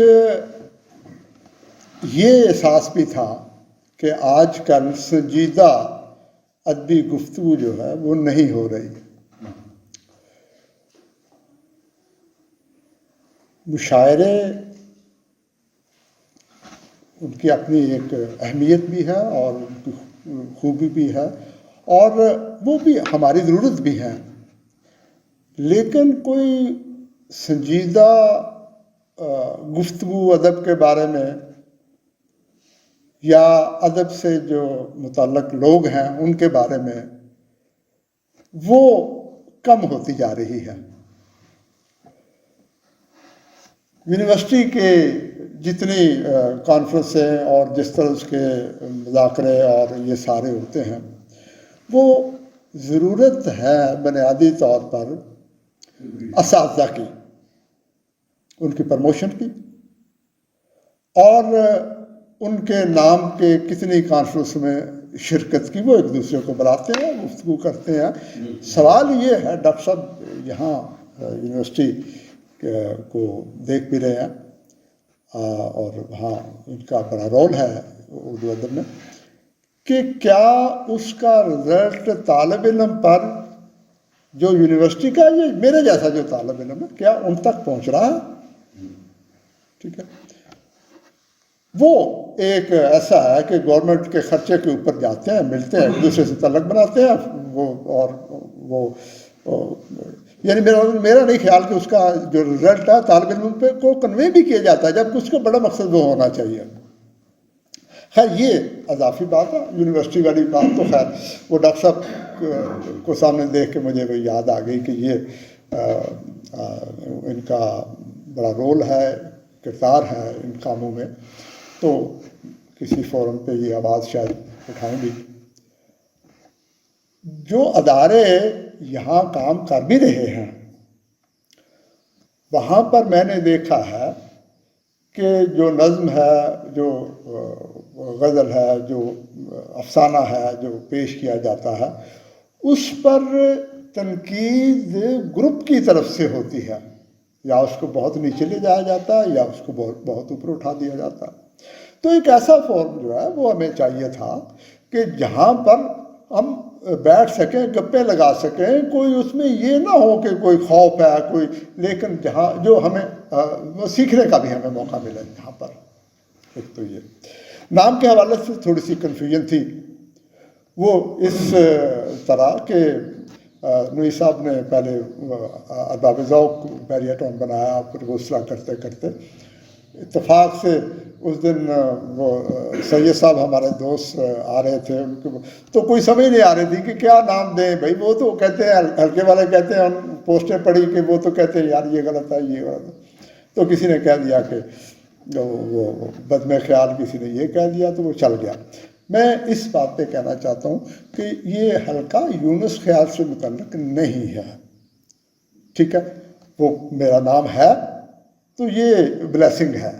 یہ احساس بھی تھا کہ آج کل سنجیدہ ادبی گفتگو جو ہے وہ نہیں ہو رہی۔ مشاعرے ان کی اپنی ایک اہمیت بھی ہے اور ان کی خوبی بھی ہے، اور وہ بھی ہماری ضرورت بھی ہے، لیکن کوئی سنجیدہ گفتگو ادب کے بارے میں یا ادب سے جو متعلق لوگ ہیں ان کے بارے میں وہ کم ہوتی جا رہی ہے۔ یونیورسٹی کے جتنی کانفرنسیں اور جس طرح اس کے مذاکرے اور یہ سارے ہوتے ہیں، وہ ضرورت ہے بنیادی طور پر اساتذہ کی، ان کی پروموشن کی، اور ان کے نام کے کتنی کانفرنس میں شرکت کی۔ وہ ایک دوسرے کو بلاتے ہیں، گفتگو کرتے ہیں۔ سوال یہ ہے، ڈاکٹر صاحب یہاں یونیورسٹی کو دیکھ بھی رہے ہیں اور وہاں ان کا بڑا رول ہے اردو ادب میں، کہ کیا اس کا رزلٹ طالب علم پر جو یونیورسٹی کا، یہ میرے جیسا جو طالب علم ہے، کیا ان تک پہنچ رہا ہے؟ ٹھیک ہے، وہ ایک ایسا ہے کہ گورنمنٹ کے خرچے کے اوپر جاتے ہیں، ملتے ہیں، ایک دوسرے سے تعلق بناتے ہیں، یعنی میرا نہیں خیال کہ اس کا جو رزلٹ ہے طالب علم پہ کو کنوے بھی کیا جاتا ہے، جبکہ اس کا بڑا مقصد وہ ہونا چاہیے۔ خیر یہ اضافی بات ہے، یونیورسٹی والی بات تو خیر وہ ڈاکٹر صاحب کو سامنے دیکھ کے مجھے وہ یاد آ گئی کہ یہ ان کا بڑا رول ہے، کردار ہے ان کاموں میں، تو کسی فورم پہ یہ آواز شاید اٹھائیں گی۔ جو ادارے یہاں کام کر بھی رہے ہیں، وہاں پر میں نے دیکھا ہے کہ جو نظم ہے، جو غزل ہے، جو افسانہ ہے جو پیش کیا جاتا ہے، اس پر تنقید گروپ کی طرف سے ہوتی ہے، یا اس کو بہت نیچے لے جایا جاتا ہے یا اس کو بہت اوپر اٹھا دیا جاتا ہے۔ تو ایک ایسا فورم جو ہے وہ ہمیں چاہیے تھا کہ جہاں پر ہم بیٹھ سکیں، گپیں لگا سکیں، کوئی اس میں یہ نہ ہو کہ کوئی خوف ہے کوئی، لیکن جہاں جو ہمیں سیکھنے کا بھی ہمیں موقع ملے یہاں پر۔ ایک تو یہ نام کے حوالے سے تھوڑی سی کنفیوژن تھی، وہ اس طرح کہ نوئی صاحب نے پہلے ارباب ذوق بیریٹون بنایا، پھر وہ اصلاح کرتے کرتے اتفاق سے اس دن وہ سید صاحب ہمارے دوست آ رہے تھے، ان کو تو کوئی سمجھ نہیں آ رہی تھی کہ کیا نام دیں بھائی۔ وہ تو کہتے ہیں ہلکے والے کہتے ہیں، ہم پوسٹیں پڑھی کہ وہ تو کہتے ہیں یار یہ غلط ہے یہ غلط ہے، تو کسی نے کہہ دیا کہ وہ بدم خیال، کسی نے یہ کہہ دیا تو وہ چل گیا۔ میں اس بات پہ کہنا چاہتا ہوں کہ یہ حلقہ یونس خیال سے متعلق نہیں ہے، ٹھیک ہے، وہ میرا نام ہے تو یہ بلیسنگ ہے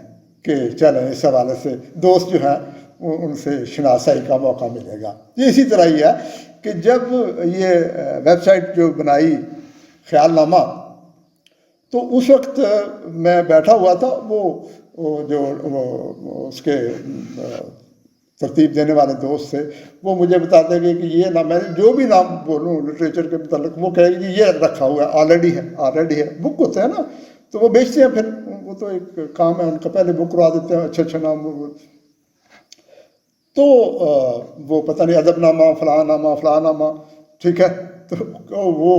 کہ چلیں اس حوالے سے دوست جو ہیں ان سے شناسائی کا موقع ملے گا۔ یہ اسی طرح ہی ہے کہ جب یہ ویب سائٹ جو بنائی خیال نامہ، تو اس وقت میں بیٹھا ہوا تھا، وہ جو اس کے ترتیب دینے والے دوست تھے، وہ مجھے بتاتے گئے کہ یہ نام، میں جو بھی نام بولوں لٹریچر کے متعلق، وہ کہے کہ یہ رکھا ہوا ہے، آلریڈی ہے، بک ہوتے ہیں نا تو وہ بیچتے ہیں، پھر وہ تو ایک کام ہے ان کا، پہلے بک کروا دیتے ہیں، اچھا نام تو وہ پتہ نہیں ادب نامہ فلاں نامہ، ٹھیک ہے، تو وہ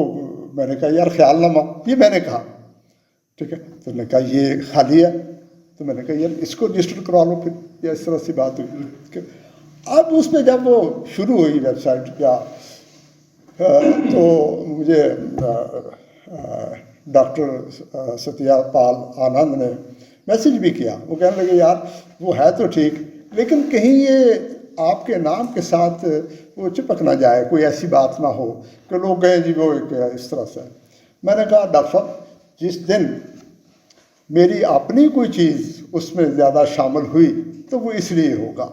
میں نے کہا یار خیال نامہ، یہ میں نے کہا، ٹھیک ہے، تو نے کہا یہ خالی ہے، تو میں نے کہا یار اس کو رجسٹر کروا لو پھر، یا اس طرح سی بات ہوئی۔ اب اس میں جب وہ شروع ہوئی ویب سائٹ کیا، تو مجھے ڈاکٹر ستیا پال آنند نے میسج بھی کیا، وہ کہنے لگے یار وہ ہے تو ٹھیک، لیکن کہیں یہ آپ کے نام کے ساتھ وہ چپک نہ جائے، کوئی ایسی بات نہ ہو کہ لوگ کہیں جی وہ ایک اس طرح سے۔ میں نے کہا ڈاکٹر صاحب جس دن میری اپنی کوئی چیز اس میں زیادہ شامل ہوئی تو وہ اس لیے ہوگا،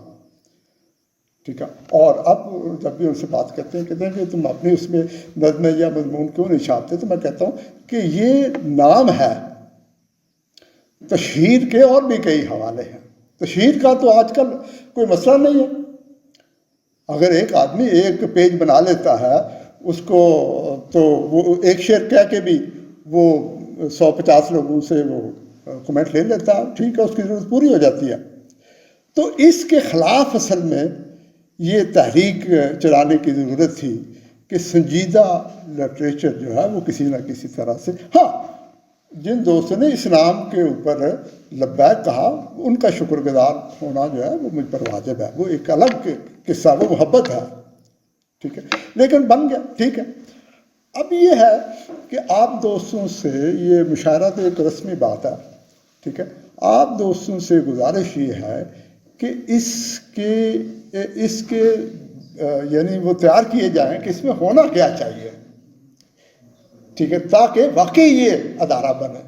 ٹھیک ہے. اور اب جب بھی ان سے بات کرتے ہیں کہتے ہیں کہ تم اپنی اس میں نظم یا مضمون کیوں نہیں چھاپتے، تو میں کہتا ہوں کہ یہ نام ہے، تشہیر کے اور بھی کئی حوالے ہیں. تشہیر کا تو آج کل کوئی مسئلہ نہیں ہے. اگر ایک آدمی ایک پیج بنا لیتا ہے اس کو، تو وہ ایک شعر کہہ کے بھی وہ 150 لوگوں سے وہ کمنٹ لے لیتا ہے، ٹھیک ہے، اس کی ضرورت پوری ہو جاتی ہے. تو اس کے خلاف اصل میں یہ تحریک چلانے کی ضرورت تھی کہ سنجیدہ لٹریچر جو ہے وہ کسی نہ کسی طرح سے، ہاں جن دوستوں نے اسلام کے اوپر لبیک کہا ان کا شکر گزار ہونا جو ہے وہ مجھ پر واجب ہے، وہ ایک الگ قصہ، وہ محبت ہے، ٹھیک ہے، لیکن بن گیا، ٹھیک ہے. اب یہ ہے کہ آپ دوستوں سے یہ مشاعرہ تو ایک رسمی بات ہے، ٹھیک ہے، آپ دوستوں سے گزارش یہ ہے کہ اس کے یعنی وہ تیار کیے جائیں کہ اس میں ہونا کیا چاہیے، ٹھیک ہے، تاکہ واقعی یہ ادارہ بنے،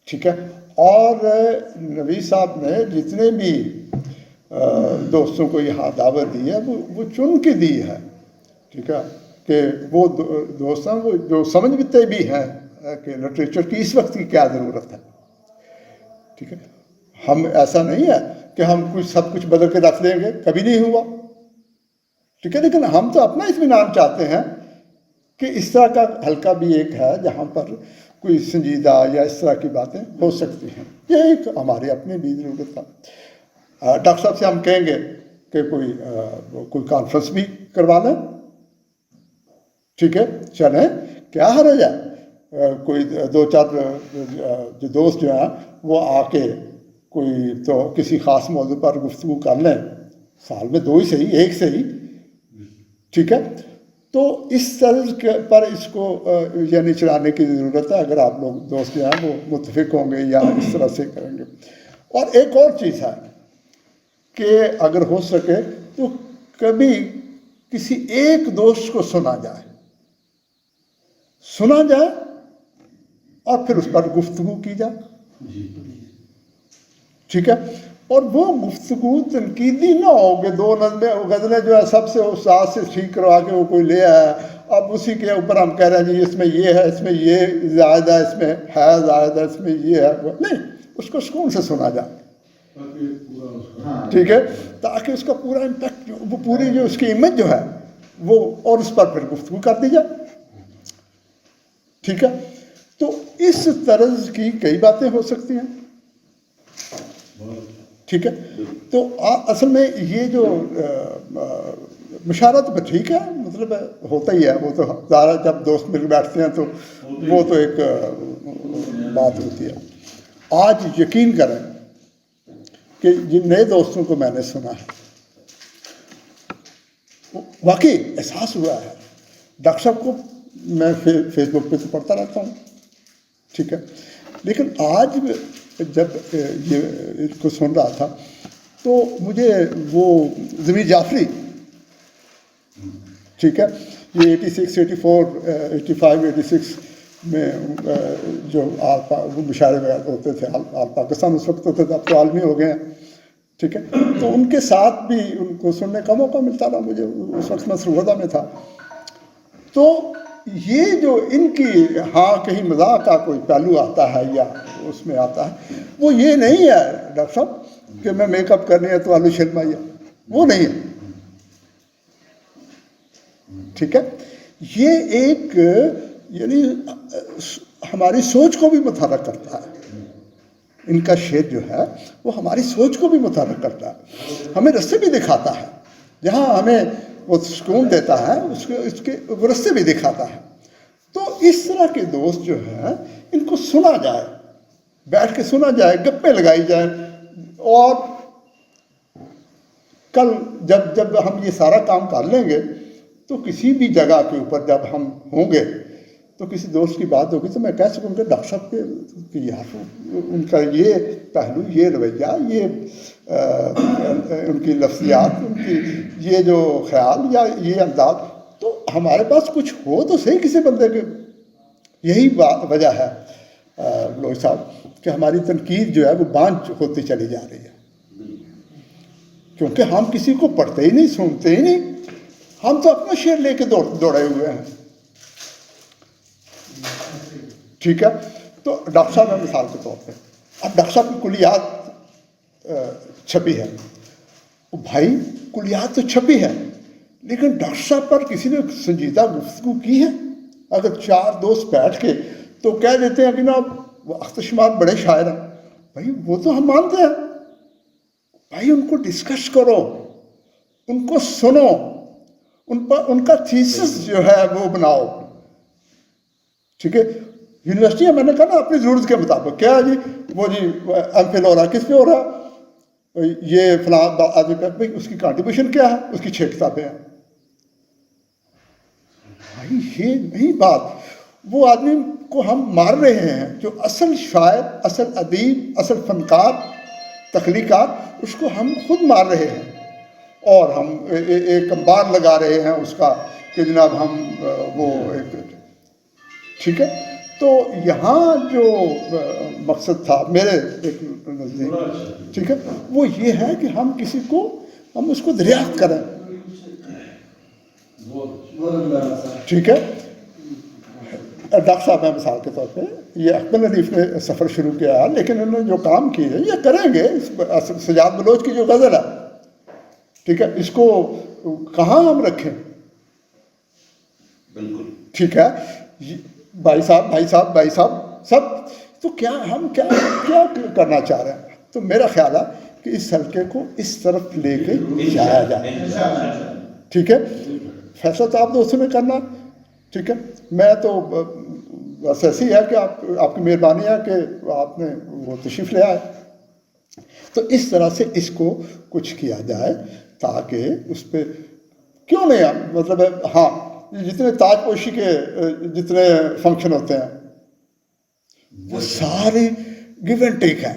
ٹھیک ہے. اور نوید صاحب نے جتنے بھی دوستوں کو یہاں دعوت دی ہے وہ چن کے دی ہے، ٹھیک ہے، کہ وہ دوست ہیں وہ جو سمجھتے بھی ہیں کہ لٹریچر کی اس وقت کی کیا ضرورت ہے، ٹھیک ہے. ہم ایسا نہیں ہے کہ ہم سب کچھ بدل کے رکھ دیں گے، کبھی نہیں ہوا، ٹھیک ہے، لیکن ہم تو اپنا اطمینان چاہتے ہیں کہ اس طرح کا حلقہ بھی ایک ہے جہاں پر کوئی سنجیدہ یا اس طرح کی باتیں ہو سکتی ہیں. یہ ایک ہماری اپنی بھی ضرورت ہے. ڈاکٹر صاحب سے ہم کہیں گے کہ کوئی کانفرنس بھی کروا لیں، ٹھیک ہے، چلیں، کیا حرج ہے. کوئی 2-4 جو دوست جو ہیں وہ آ کے کوئی تو کسی خاص موضوع پر گفتگو کر لیں، سال میں 2 ہی صحیح، 1 صحیح، ٹھیک ہے. تو اس طرز پر اس کو یعنی چلانے کی ضرورت ہے. اگر آپ لوگ دوست جو ہیں وہ متفق ہوں گے یا اس طرح سے کریں گے. اور ایک اور چیز ہے کہ اگر ہو سکے تو کبھی کسی ایک دوست کو سنا جائے اور پھر اس پر گفتگو کی جائے، ٹھیک ہے. اور وہ گفتگو تنقیدی نہ ہو کہ 2 غزلیں جو ہے سب سے استاد سے ٹھیک کروا کے وہ کوئی لے آیا، اب اسی کے اوپر ہم کہہ رہے ہیں جی اس میں یہ ہے، اس میں یہ زائدہ، اس میں ہے زائدہ، اس میں یہ ہے، نہیں، اس کو سکون سے سنا جائے، ٹھیک ہے، تاکہ اس کا پورا امپیکٹ، وہ پوری جو اس کی امیج جو ہے وہ، اور اس پر پھر گفتگو کر دی جائے، ٹھیک ہے. تو اس طرز کی کئی باتیں ہو سکتی ہیں، ٹھیک ہے. تو اصل میں یہ جو مشاورت پہ ٹھیک ہے، مطلب ہوتا ہی ہے، وہ تو زیادہ جب دوست مل بیٹھتے ہیں تو وہ تو ایک بات ہوتی ہے. آج یقین کریں کہ جن نئے دوستوں کو میں نے سنا ہے واقعی احساس ہوا ہے. ڈاکٹر صاحب کو میں فیس بک پہ تو پڑھتا رہتا ہوں، ٹھیک ہے، لیکن آج جب یہ اس کو سن رہا تھا تو مجھے وہ ضمیر جعفری، ٹھیک ہے، یہ 86 84 85 86 میں جو وہ مشاعرے وغیرہ ہوتے تھے آل پاکستان اس وقت ہوتے تھے، اب تو عالمی ہو گئے ہیں، ٹھیک ہے. تو ان کے ساتھ بھی ان کو سننے کا موقع ملتا رہا مجھے، اس وقت میں سرگودا میں تھا. تو یہ جو ان کی ہاں کہیں مذاق کا کوئی پہلو آتا ہے یا اس میں آتا ہے، وہ یہ نہیں ہے ڈاکٹر صاحب کہ میں میک اپ کرنی ہے تو آلو شرمائیے، وہ نہیں ہے، ٹھیک ہے. یہ ایک یعنی ہماری سوچ کو بھی متحرک کرتا ہے. ان کا شعر جو ہے وہ ہماری سوچ کو بھی متحرک کرتا ہے، ہمیں رستے بھی دکھاتا ہے، جہاں ہمیں وہ سکون دیتا ہے اس کے وہ رستے بھی دکھاتا ہے. تو اس طرح کے دوست جو ہیں ان کو سنا جائے، بیٹھ کے سنا جائے، گپیں لگائی جائیں. اور کل جب ہم یہ سارا کام کر لیں گے تو کسی بھی جگہ کے اوپر جب ہم ہوں گے تو کسی دوست کی بات ہوگی تو میں کہہ سکوں گا ڈاکٹر صاحب کے یار ان کا یہ پہلو، یہ رویہ، یہ ان کی لفظیات، ان کی یہ جو خیال یا یہ انداز، تو ہمارے پاس کچھ ہو تو صحیح کسی بندے کے. یہی وجہ ہے لوہی صاحب کہ ہماری تنقید جو ہے وہ بانجھ ہوتی چلی جا رہی ہے. کیونکہ ہم کسی کو پڑھتے ہی نہیں، سنتے ہی نہیں، ہم تو اپنا شعر لے کے دوڑے ہوئے ہیں. ٹھیک ہے. تو ڈاکٹر صاحب ہے مثال کے طور پہ، اب ڈاکٹر صاحب کی کلیات چھپی ہے. بھائی کلیات تو چھپی ہے، لیکن ڈاکٹر صاحب پر کسی نے سنجیدہ گفتگو کی ہے؟ اگر 4 دوست بیٹھ کے تو کہہ دیتے ہیں کہ نا وہ اختر شمار بڑے شاعر ہیں، بھائی وہ تو ہم مانتے ہیں. بھائی ان کو ڈسکس کرو، ان کو سنو، ان کا تھیسس جو ہے وہ بناؤ. ٹھیک ہے. یونیورسٹی ہے، میں نے کہا نا اپنی ضرورت کے مطابق، کیا جی وہ جی ایم فل ہو رہا ہے، کس پہ ہو رہا ہے، یہ فلاں آدمی کا، بھائی اس کی کنٹریبیوشن کیا ہے، اس کی 6 کتابیں ہیں. بھائی یہ نہیں بات. وہ آدمی کو ہم مار رہے ہیں جو اصل شاعر، اصل ادیب، اصل فنکار، تخلیقات، اس کو ہم خود مار رہے ہیں، اور ہم ایک امبار لگا رہے ہیں اس کا کہ جناب ہم وہ ایک. ٹھیک ہے. تو یہاں جو مقصد تھا میرے ایک نزدیک، ٹھیک ہے، وہ یہ ہے کہ ہم کسی کو، ہم اس کو دریافت کریں. ٹھیک ہے. ڈاکٹر صاحب ہیں مثال کے طور پہ، یہ اکمل ندیف نے سفر شروع کیا ہے، لیکن انہوں نے جو کام کیے ہیں یہ کریں گے. سجاد بلوچ کی جو غزل ہے، ٹھیک ہے، اس کو کہاں ہم رکھیں؟ بالکل ٹھیک ہے. بھائی صاحب سب تو کیا ہم کیا کرنا چاہ رہے ہیں؟ تو میرا خیال ہے کہ اس حلقے کو اس طرف لے کے جایا جائے. ٹھیک ہے. فیصلہ تو آپ دوستوں نے کرنا. ٹھیک ہے. میں تو بس ایسی ہے کہ آپ کی مہربانی ہے کہ آپ نے وہ تشریف لے آئے. تو اس طرح سے اس کو کچھ کیا جائے تاکہ اس پہ کیوں نہیں، مطلب ہاں جتنے تاج پوشی کے جتنے فنکشن ہوتے ہیں وہ سارے گیو اینڈ ٹیک ہیں.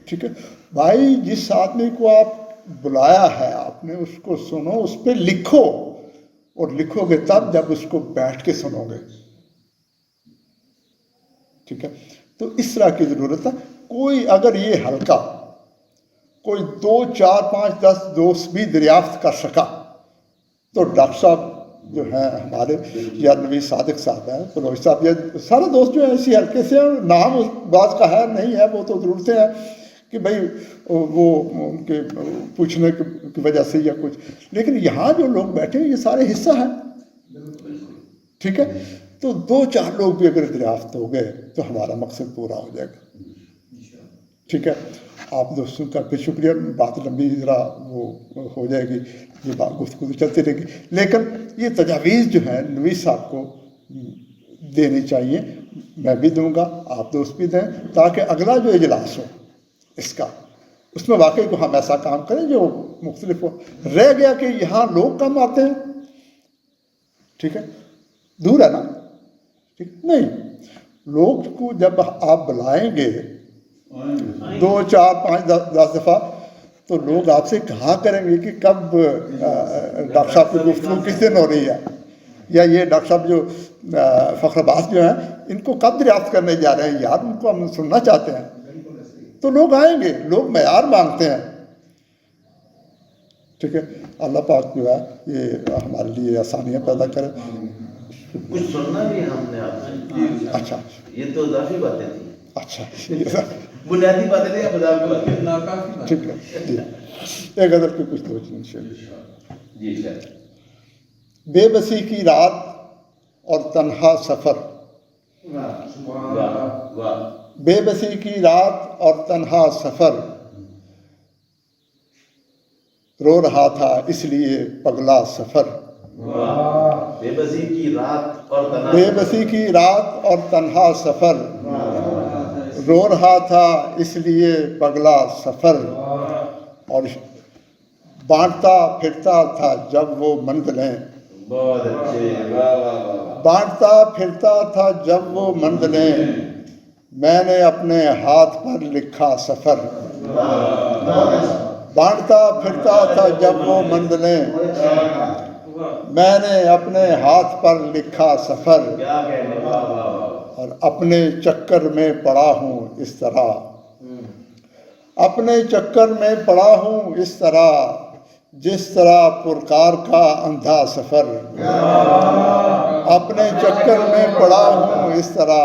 ٹھیک ہے. بھائی جس آدمی کو آپ بلایا ہے، آپ نے اس کو سنو، اس پہ لکھو، اور لکھو گے تب جب اس کو بیٹھ کے سنو گے. ٹھیک ہے. تو اس طرح کی ضرورت ہے. کوئی اگر یہ حلقہ کوئی 2 4 5 10 دوست بھی دریافت کر سکا تو ڈاکٹر صاحب جو ہیں ہمارے، یا نوید صادق صاحب ہیں، بلوچ صاحب، یہ سارے دوست جو ہیں اسی حلقے سے ہیں. نام بعض کا ہے نہیں ہے، وہ تو ضرورتیں ہیں کہ بھائی وہ ان کے پوچھنے کی وجہ سے یا کچھ، لیکن یہاں جو لوگ بیٹھے ہیں یہ سارے حصہ ہیں. ٹھیک ہے. تو 2 4 لوگ بھی اگر دریافت ہو گئے تو ہمارا مقصد پورا ہو جائے گا. ٹھیک ہے. آپ دوستوں کا پھر شکریہ. بات لمبی ذرا وہ ہو جائے گی، یہ بات گفتگو چلتی رہے گی، لیکن یہ تجاویز جو ہیں نوید صاحب کو دینی چاہیے. میں بھی دوں گا، آپ دوست بھی دیں، تاکہ اگلا جو اجلاس ہو اس کا، اس میں واقعی کو ہم ایسا کام کریں جو مختلف ہو. رہ گیا کہ یہاں لوگ کم آتے ہیں. ٹھیک ہے. دور ہے نا. ٹھیک نہیں. لوگ کو جب آپ بلائیں گے 2 4 5 10 دفعہ تو لوگ آپ سے کہا کریں گے کہ کب ڈاکٹر صاحب کی گفتگو کس دن ہو رہی ہے، یا یہ ڈاکٹر صاحب جو فخر عباس جو ہیں ان کو کب دریافت کرنے جا رہے ہیں، یار ان کو ہم سننا چاہتے ہیں. تو لوگ آئیں گے. لوگ معیار مانگتے ہیں. ٹھیک ہے. اللہ پاک جو ہے یہ ہمارے لیے آسانیاں پیدا کرے. کچھ سننا بھی ہم نے آپ سے. اچھا. یہ تو اضافی باتیں تھیں. اچھا. بنیادی باتیں تھیں، اب اضافی باتیں. ٹھیک ہے. جی ایک غزل کی کچھ توجہ. جی سر. بے بسی کی رات اور تنہا سفر. بے بسی کی رات اور تنہا سفر، رو رہا تھا اس لیے پگلا سفر. بے بسی کی رات اور تنہا، بے بسی کی رات اور تنہا سفر، رو رہا تھا اس لیے پگلا سفر. اور بانٹتا پھرتا تھا جب وہ منزلیں، بہت اچھے، واہ واہ واہ. بانٹتا پھرتا تھا جب وہ منزلیں، میں نے اپنے ہاتھ پر لکھا سفر. بانٹتا پھرتا تھا جب وہ منزلیں، میں نے اپنے ہاتھ پر لکھا سفر. کیا کہنے، واہ واہ واہ. اور اپنے چکر میں پڑا ہوں اس طرح، اپنے چکر میں پڑا ہوں اس طرح جس طرح پرکار کا اندھا سفر، اپنے چکر میں پڑا ہوں اس طرح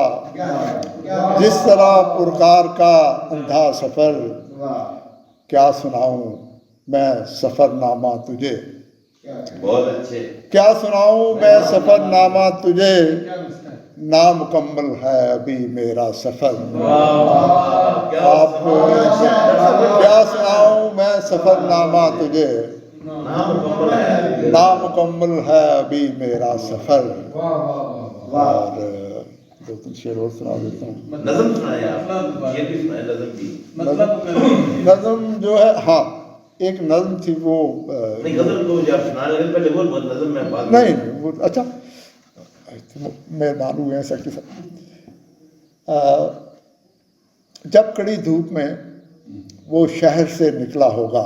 جس طرح پرکار کا اندھا سفر، کیا سناؤں میں سفر نامہ تجھے، بہت اچھے. کیا سناؤں میں سفر نامہ تجھے، نامکمل ہے ابھی میرا سفر. آپ کیا سناؤں میں سفر نامہ تجھے، نامکمل ہے ابھی میرا سفر. اور دو تین شعر اور سنا دیتا ہوں. نظم سنائے آپ، یہ بھی سنائے نظم بھی. نظم جو ہے، ہاں ایک نظم تھی وہ نہیں غزل کو جب سنانے لگے پہلے وہ نظم میں بات نہیں وہ اچھا مہربان ہوئے ہیں سیکٹری صاحب. جب کڑی دھوپ میں وہ شہر سے نکلا ہوگا،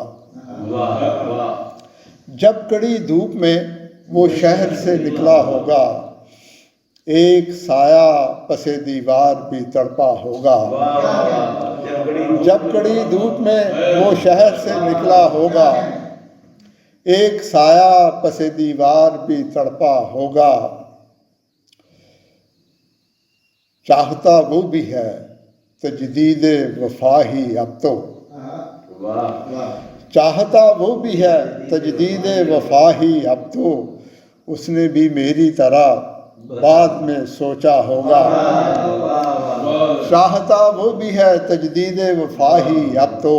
جب کڑی دھوپ میں وہ شہر سے نکلا ہوگا، ایک سایہ پس دیوار بھی تڑپا ہوگا. جب کڑی دھوپ میں وہ شہر سے نکلا ہوگا، ایک سایہ پس دیوار بھی تڑپا ہوگا. چاہتا وہ بھی ہے تجدید وفا ہی اب تو، چاہتا وہ بھی ہے تجدید وفا ہی اب تو، اس نے بھی میری طرح بعد میں سوچا ہوگا. چاہتا وہ بھی ہے تجدید وفا ہی اب تو،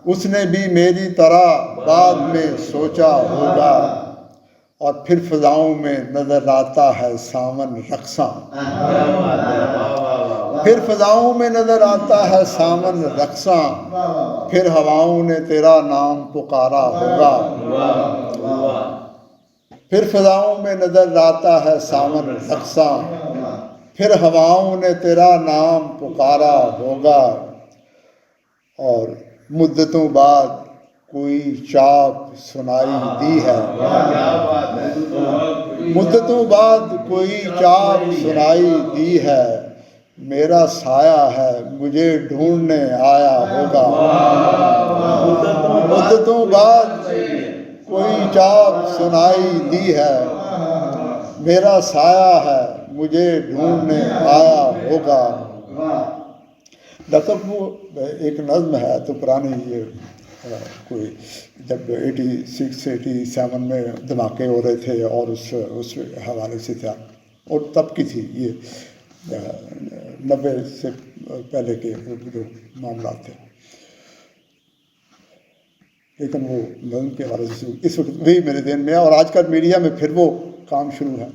اس نے بھی میری طرح بعد میں سوچا ہوگا. اور پھر فضاؤں میں نظر آتا ہے سامن رقصاں، پھر فضاؤں میں نظر آتا ہے سامن رقصاں، پھر ہواؤں نے تیرا نام پکارا ہوگا. پھر فضاؤں میں نظر آتا ہے سامن رقصاں، پھر ہواؤں نے تیرا نام پکارا ہوگا. اور مدتوں بعد کوئی چاپ سنائی دی ہے، مدتوں بعد کوئی چاپ سنائی دی ہے، میرا سایہ ہے مجھے ڈھونڈنے آیا ہوگا. مدتوں بعد کوئی چاپ سنائی دی ہے، میرا سایہ ہے مجھے ڈھونڈنے آیا ہوگا. ڈاکٹر وہ ایک نظم ہے تو پرانی، یہ کوئی جب 86-87 میں دھماکے ہو رہے تھے اور اس حوالے سے تھا، اور تب کی تھی یہ 90 سے پہلے کے جو معاملات تھے. لیکن وہ نظم کے حوالے سے اس وقت وہی میرے ذہن میں ہے. اور آج کل میڈیا میں پھر وہ کام شروع ہے.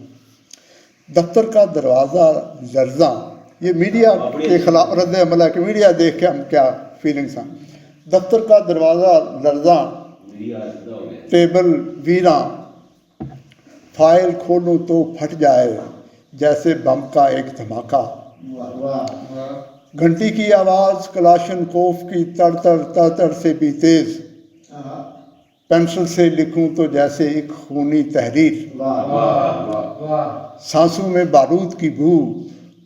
دفتر کا دروازہ لرزاں، یہ میڈیا کے خلاف رد عمل ہے کہ میڈیا دیکھ کے ہم کیا فیلنگس ہیں. دفتر کا دروازہ لرزاں، ٹیبل ویراں، فائل کھولوں تو پھٹ جائے جیسے بم کا ایک دھماکہ. گھنٹی کی آواز کلاشن کوف کی تڑ تڑ تڑ تڑ سے بھی تیز، پینسل سے لکھوں تو جیسے ایک خونی تحریر. سانسوں میں بارود کی بو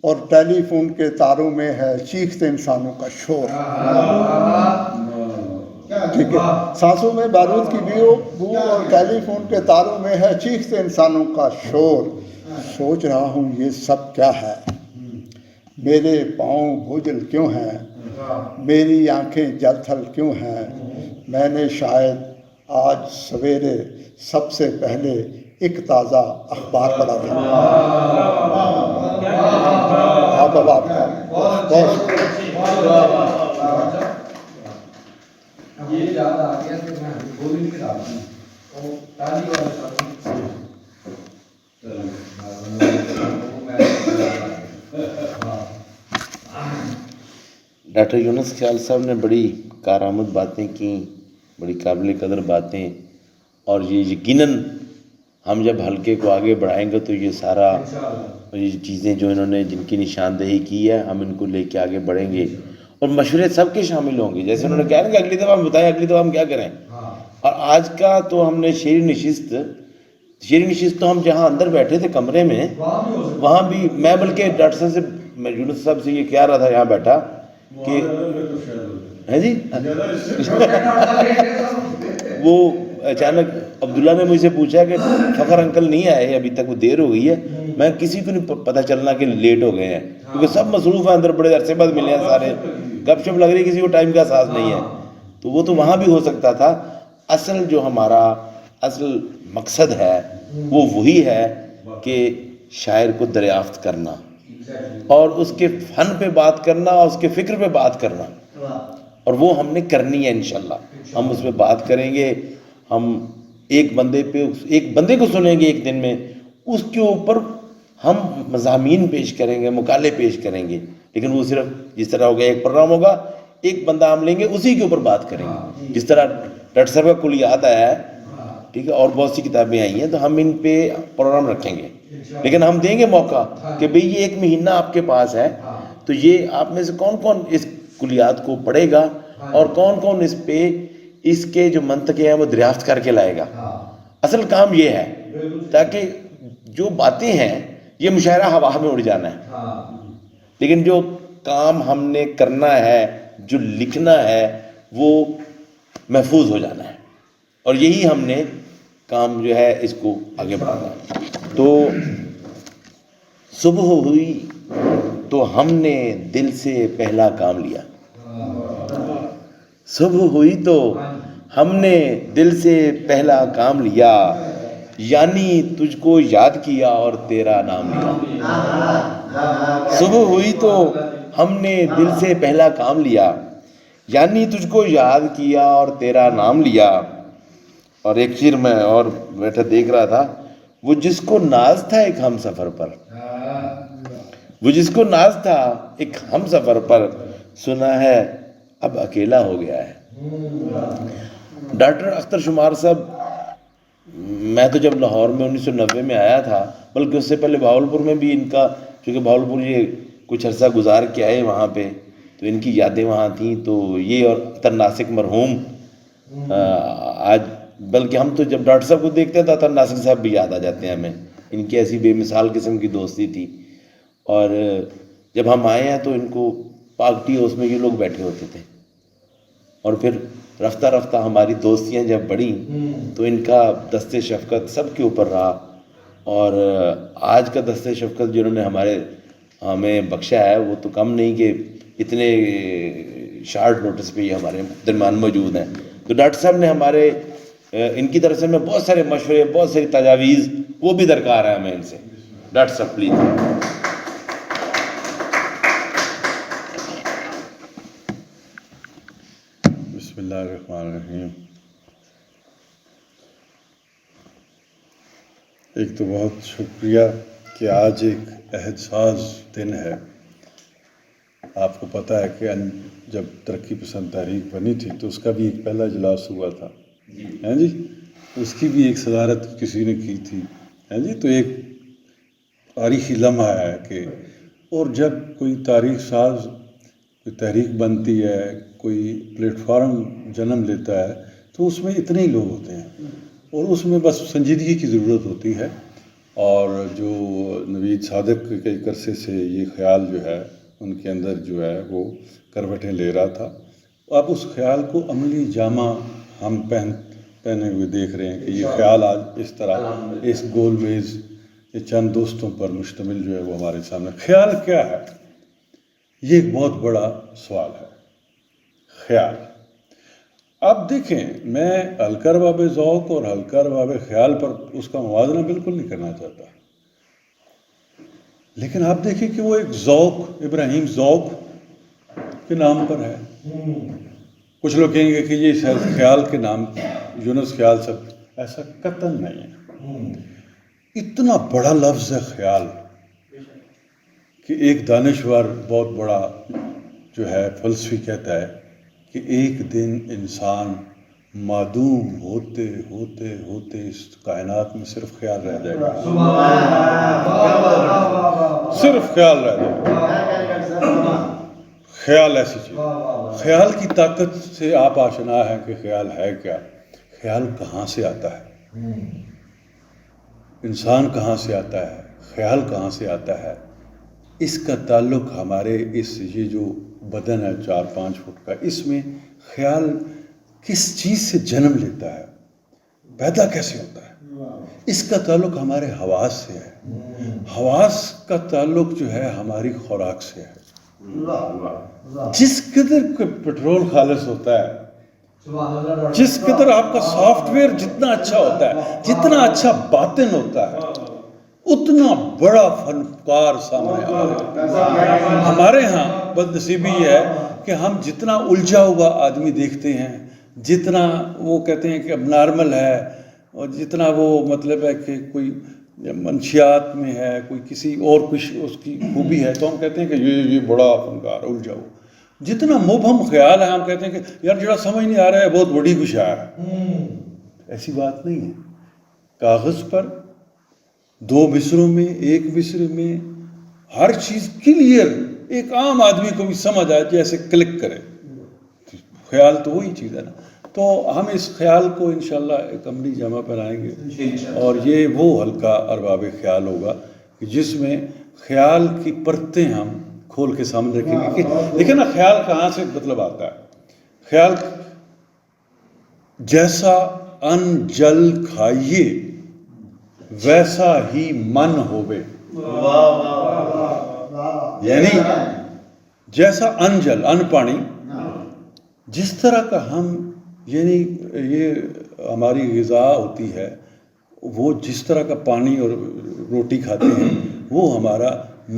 اور ٹیلی فون کے تاروں میں ہے چیختے انسانوں کا شور. ٹھیک ہے، سانسوں میں بارود کی بو اور ٹیلی فون کے تاروں میں ہے چیختے انسانوں کا شور. سوچ رہا ہوں یہ سب کیا ہے، میرے پاؤں بھوجل کیوں ہیں، میری آنکھیں جل تھل کیوں ہیں. میں نے شاید آج سویرے سب سے پہلے ایک تازہ اخبار پڑھا تھا. آپ اب آپ کا بہت ڈاکٹر یونس خیال صاحب نے بڑی کارآمد باتیں کیں، بڑی قابل قدر باتیں. اور یہ یقیناً ہم جب حلقے کو آگے بڑھائیں گے تو یہ سارا یہ چیزیں جو انہوں نے جن کی نشاندہی کی ہے ہم ان کو لے کے آگے بڑھیں گے. اور مشورے سب کے شامل ہوں گے، جیسے انہوں نے کہا نا کہ اگلی دفعہ ہم بتائیں اگلی دفعہ ہم کیا کریں. اور آج کا تو ہم نے شعری نشست تو ہم جہاں اندر بیٹھے تھے کمرے میں وہاں بھی میں بلکہ ڈاکٹر صاحب سے میں یونس صاحب سے یہ کہہ رہا تھا یہاں بیٹھا کہ ہے جی وہ اچانک عبداللہ نے مجھ سے پوچھا کہ فخر انکل نہیں آئے ابھی تک، وہ دیر ہو گئی ہے. میں کسی کو نہیں پتہ چلنا کہ لیٹ ہو گئے ہیں، کیونکہ سب مصروف ہیں اندر، بڑے عرصے بعد ملے ہیں سارے، گپ شپ لگ رہی، کسی کو ٹائم کا احساس نہیں ہے. تو وہ تو وہاں بھی ہو سکتا تھا. اصل جو ہمارا اصل مقصد ہے وہ وہی ہے کہ شاعر کو دریافت کرنا اور اس کے فن پہ بات کرنا اور اس کے فکر پہ بات کرنا، اور وہ ہم نے کرنی ہے انشاءاللہ. ہم اس پہ بات کریں گے، ہم ایک بندے کو سنیں گے ایک دن میں، اس کے اوپر ہم مضامین پیش کریں گے، مقالے پیش کریں گے. لیکن وہ صرف جس طرح ہوگا ایک پروگرام ہوگا، ایک بندہ ہم لیں گے، اسی کے اوپر بات کریں گے. جس طرح ڈاکٹر صاحب کا کلیات آیا ہے، ٹھیک ہے، اور بہت سی کتابیں آئی ہیں، تو ہم ان پہ پروگرام رکھیں گے. لیکن ہم دیں گے موقع کہ بھئی یہ 1 مہینہ آپ کے پاس ہے، تو یہ آپ میں سے کون کون اس کلیات کو پڑھے گا اور کون کون اس پہ اس کے جو منطقے ہیں وہ دریافت کر کے لائے گا. اصل کام یہ ہے، تاکہ جو باتیں ہیں یہ مشاعرہ ہوا میں اڑ جانا ہے، لیکن جو کام ہم نے کرنا ہے، جو لکھنا ہے، وہ محفوظ ہو جانا ہے. اور یہی ہم نے کام جو ہے اس کو آگے بڑھانا ہے. تو صبح ہوئی تو ہم نے دل سے پہلا کام لیا. صبح ہوئی تو ہم نے دل سے پہلا کام لیا، یعنی تجھ کو یاد کیا اور تیرا نام لیا. صبح ہوئی تو ہم نے دل سے پہلا کام لیا، یعنی تجھ کو یاد کیا اور تیرا نام لیا. اور ایک شعر میں اور بیٹھا دیکھ رہا تھا، وہ جس کو ناز تھا ایک ہم سفر پر، وہ جس کو ناز تھا ایک ہم سفر پر، سنا ہے اب اکیلا ہو گیا ہے. ڈاکٹر اختر شمار صاحب، میں تو جب لاہور میں 1990 میں آیا تھا، بلکہ اس سے پہلے بہاولپور میں بھی ان کا، چونکہ بہاولپور یہ کچھ عرصہ گزار کے آئے وہاں پہ، تو ان کی یادیں وہاں تھیں. تو یہ اور اختر ناسک مرحوم آج، بلکہ ہم تو جب ڈاکٹر صاحب کو دیکھتے ہیں تو اختر ناسک صاحب بھی یاد آ جاتے ہیں ہمیں. ان کی ایسی بے مثال قسم کی دوستی تھی. اور جب ہم آئے ہیں تو ان کو پاک ٹی ہاؤس میں یہ لوگ بیٹھے ہوتے تھے، اور پھر رفتہ رفتہ ہماری دوستیاں جب بڑھیں تو ان کا دست شفقت سب کے اوپر رہا. اور آج کا دست شفقت جنہوں نے ہمیں بخشا ہے وہ تو کم نہیں کہ اتنے شارٹ نوٹس پہ یہ ہمارے درمیان موجود ہیں. تو ڈاکٹر صاحب نے ہمارے ان کی طرف سے میں بہت سارے مشورے، بہت ساری تجاویز، وہ بھی درکار ہے ہمیں ان سے. ڈاکٹر صاحب پلیز. بسم اللہ الرحمن الرحیم. ایک تو بہت شکریہ کہ آج ایک احساس دن ہے. آپ کو پتہ ہے کہ جب ترقی پسند تحریک بنی تھی تو اس کا بھی ایک پہلا اجلاس ہوا تھا، ہیں جی، اس کی بھی ایک صدارت کسی نے کی تھی، ہیں جی. تو ایک تاریخی لمحہ ہے کہ، اور جب کوئی تاریخ ساز، کوئی تحریک بنتی ہے، کوئی پلیٹ فارم جنم لیتا ہے، تو اس میں اتنے ہی لوگ ہوتے ہیں اور اس میں بس سنجیدگی کی ضرورت ہوتی ہے. اور جو نوید صادق کے کئی عرصے سے یہ خیال جو ہے ان کے اندر جو ہے وہ کروٹیں لے رہا تھا، اب اس خیال کو عملی جامہ ہم پہنے ہوئے دیکھ رہے ہیں کہ یہ خیال آج اس طرح اس گول میز یہ چند دوستوں پر مشتمل جو ہے وہ ہمارے سامنے. خیال کیا ہے؟ یہ ایک بہت بڑا سوال ہے، خیال. اب دیکھیں، میں ہلکا رباب ذوق اور ہلکا رباب خیال پر اس کا موازنہ بالکل نہیں کرنا چاہتا، لیکن آپ دیکھیں کہ وہ ایک ذوق، ابراہیم ذوق کے نام پر ہے. کچھ لوگ کہیں گے کہ یہ شاید خیال کے نام، یونس خیال سب، ایسا قطعاً نہیں ہے. اتنا بڑا لفظ ہے خیال کہ ایک دانشور بہت بڑا جو ہے فلسفی کہتا ہے کہ ایک دن انسان معدوم ہوتے ہوتے ہوتے اس کائنات میں صرف خیال رہ جائے گا، صرف خیال رہ جائے گا. خیال ایسی چیز، خیال کی طاقت سے آپ آشنا ہیں کہ خیال ہے کیا، خیال کہاں سے آتا ہے، انسان کہاں سے آتا ہے، خیال کہاں سے آتا ہے. اس کا تعلق ہمارے اس یہ جو بدن ہے 4-5 فٹ کا، اس میں خیال کس چیز سے جنم لیتا ہے، پیدا کیسے ہوتا ہے؟ اس کا تعلق ہمارے حواس سے ہے، حواس کا تعلق جو ہے ہماری خوراک سے ہے۔ جس قدر پٹرول خالص ہوتا ہے، جس قدر آپ کا سافٹ ویئر جتنا اچھا ہوتا ہے، جتنا اچھا باطن ہوتا ہے، اتنا بڑا فنکار سامنے آ رہا ہے۔ ہمارے ہاں بد نصیبی یہ ہے کہ ہم جتنا الجھا ہوا آدمی دیکھتے ہیں، جتنا وہ کہتے ہیں کہ اب نارمل ہے، اور جتنا وہ مطلب ہے کہ کوئی منشیات میں ہے، کوئی کسی اور کچھ اس کی خوبی ہے، تو ہم کہتے ہیں کہ یہ بڑا فنکار الجھا ہوا۔ جتنا مبہم خیال ہے ہم کہتے ہیں کہ یار جڑا سمجھ نہیں آ رہا ہے بہت بڑی کچھ ہے۔ ایسی بات نہیں ہے۔ کاغذ پر 2 مصروں میں، 1 مصرے میں ہر چیز کلیئر ایک عام آدمی کو بھی سمجھ آئے، جیسے کلک کرے۔ خیال تو وہی چیز ہے نا۔ تو ہم اس خیال کو انشاءاللہ ایک عملی جامہ پہنائیں گے، اور یہ وہ حلقہ ارباب خیال ہوگا کہ جس میں خیال کی پرتیں ہم کھول کے سامنے رکھیں گے۔ کہ دیکھیں نا، خیال کہاں سے مطلب آتا ہے؟ خیال جیسا ان جل کھائیے ویسا ہی من ہوئے، یعنی جیسا ان جل، ان پانی، جس طرح کا ہم، یعنی یہ ہماری غذا ہوتی ہے، وہ جس طرح کا پانی اور روٹی کھاتے ہیں وہ ہمارا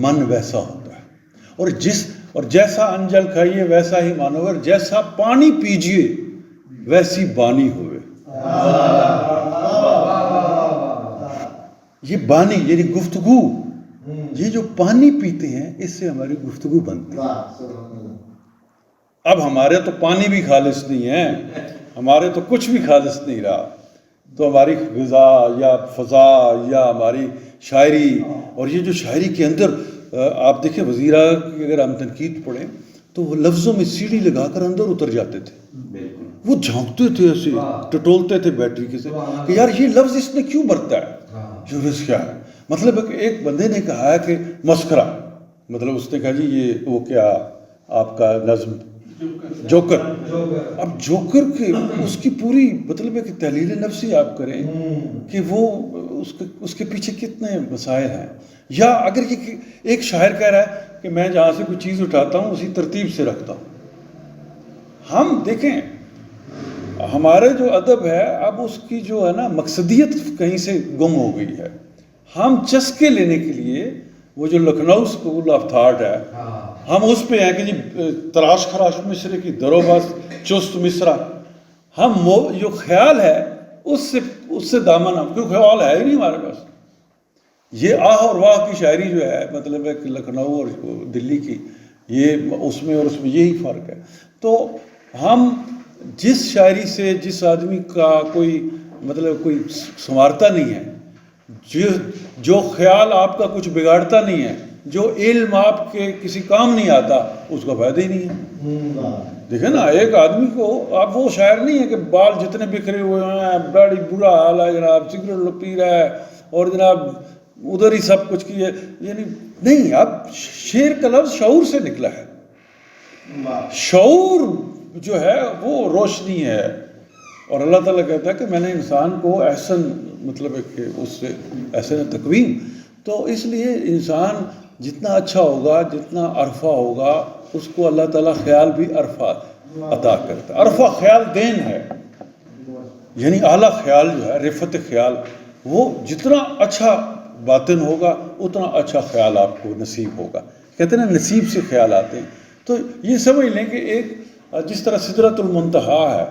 من ویسا ہوتا ہے۔ اور جیسا ان جل کھائیے ویسا ہی من ہوئے، اور جیسا پانی پیجیے ویسی بانی ہوئے۔ یہ بانی یعنی گفتگو، یہ جو پانی پیتے ہیں اس سے ہماری گفتگو بنتی ہے۔ اب ہمارے تو پانی بھی خالص نہیں ہے، ہمارے تو کچھ بھی خالص نہیں رہا، تو ہماری غذا یا فضا یا ہماری شاعری، اور یہ جو شاعری کے اندر آپ دیکھیں وزیر اعلیٰ کی اگر ہم تنقید پڑھیں تو وہ لفظوں میں سیڑھی لگا کر اندر اتر جاتے تھے، وہ جھانکتے تھے، ایسے ٹٹولتے تھے بیٹری کے سے کہ یار یہ لفظ اس میں کیوں برتا ہے، جو رس کیا ہے۔ مطلب ایک بندے نے کہا ہے کہ مسخرہ، مطلب اس نے کہا جی یہ وہ کیا آپ کا نظم جوکر۔ اب جوکر کے اس کی پوری مطلب ہے کہ تحلیل نفسی آپ کریں کہ وہ اس کے پیچھے کتنے مسائل ہیں۔ یا اگر یہ ایک شاعر کہہ رہا ہے کہ میں جہاں سے کوئی چیز اٹھاتا ہوں اسی ترتیب سے رکھتا ہوں۔ ہم دیکھیں ہمارے جو ادب ہے اب اس کی جو ہے نا مقصدیت کہیں سے گم ہو گئی ہے۔ ہم چسکے لینے کے لیے وہ جو لکھنؤ اسکول آف تھاٹ ہے، ہم اس پہ ہیں کہ جی تراش خراش مصرے کی درو بس چست مصرا۔ ہم جو خیال ہے اس سے دامن، ہم کیوں خیال ہے ہی نہیں ہمارے پاس۔ یہ آہ اور واہ کی شاعری جو ہے مطلب ہے کہ لکھنؤ اور دلی کی، یہ اس میں اور اس میں یہی فرق ہے۔ تو ہم جس شاعری سے جس آدمی کا کوئی مطلب کوئی سنوارتا نہیں ہے، جو خیال آپ کا کچھ بگاڑتا نہیں ہے، جو علم آپ کے کسی کام نہیں آتا، اس کا فائدہ ہی نہیں ہے۔ دیکھیں نا، ایک آدمی کو آپ وہ شاعر نہیں ہے کہ بال جتنے بکھرے ہوئے ہیں، بڑی برا حال ہے جناب، سگریٹ پی رہا ہے اور جناب ادھر ہی سب کچھ کی ہے، یعنی نہیں، اب شعر کا لفظ شعور سے نکلا ہے۔ شعور جو ہے وہ روشنی ہے، اور اللہ تعالیٰ کہتا ہے کہ میں نے انسان کو احسن مطلب ہے کہ اس سے احسن تقویم، تو اس لیے انسان جتنا اچھا ہوگا، جتنا عرفہ ہوگا، اس کو اللہ تعالیٰ خیال بھی عرفہ عطا کرتا ہے۔ عرفہ خیال دین ہے، یعنی اعلیٰ خیال جو ہے، رفت خیال، وہ جتنا اچھا باطن ہوگا اتنا اچھا خیال آپ کو نصیب ہوگا۔ کہتے ہیں نا نصیب سے خیال آتے ہیں۔ تو یہ سمجھ لیں کہ ایک جس طرح سدرۃ المنتہا ہے،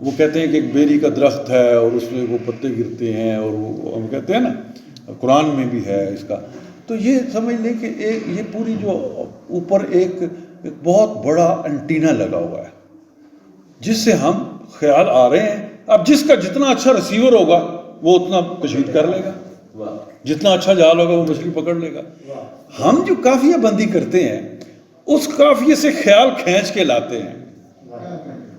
وہ کہتے ہیں کہ ایک بیری کا درخت ہے اور اس میں وہ پتے گرتے ہیں، اور وہ ہم کہتے ہیں نا قرآن میں بھی ہے اس کا۔ تو یہ سمجھ لیں کہ یہ پوری جو اوپر ایک بہت بڑا انٹینا لگا ہوا ہے جس سے ہم خیال آ رہے ہیں۔ اب جس کا جتنا اچھا ریسیور ہوگا وہ اتنا کشید کر لے گا، جتنا اچھا جال ہوگا وہ مچھلی پکڑ لے گا۔ ہم جو قافیہ بندی کرتے ہیں اس قافیے سے خیال کھینچ کے لاتے ہیں،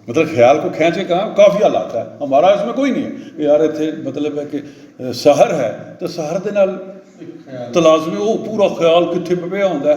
مطلب خیال کو کھینچ کے کہاں قافیہ لاتا ہے، ہمارا اس میں کوئی نہیں ہے کہ یار اتنے مطلب ہے کہ سحر ہے تو سحر دے نال ਤਲਾਜ਼ਮੇ ਉਹ ਪੂਰਾ ਖਿਆਲ ਕਿੱਥੇ ਪਿਆ ਹੁੰਦਾ ਹੈ,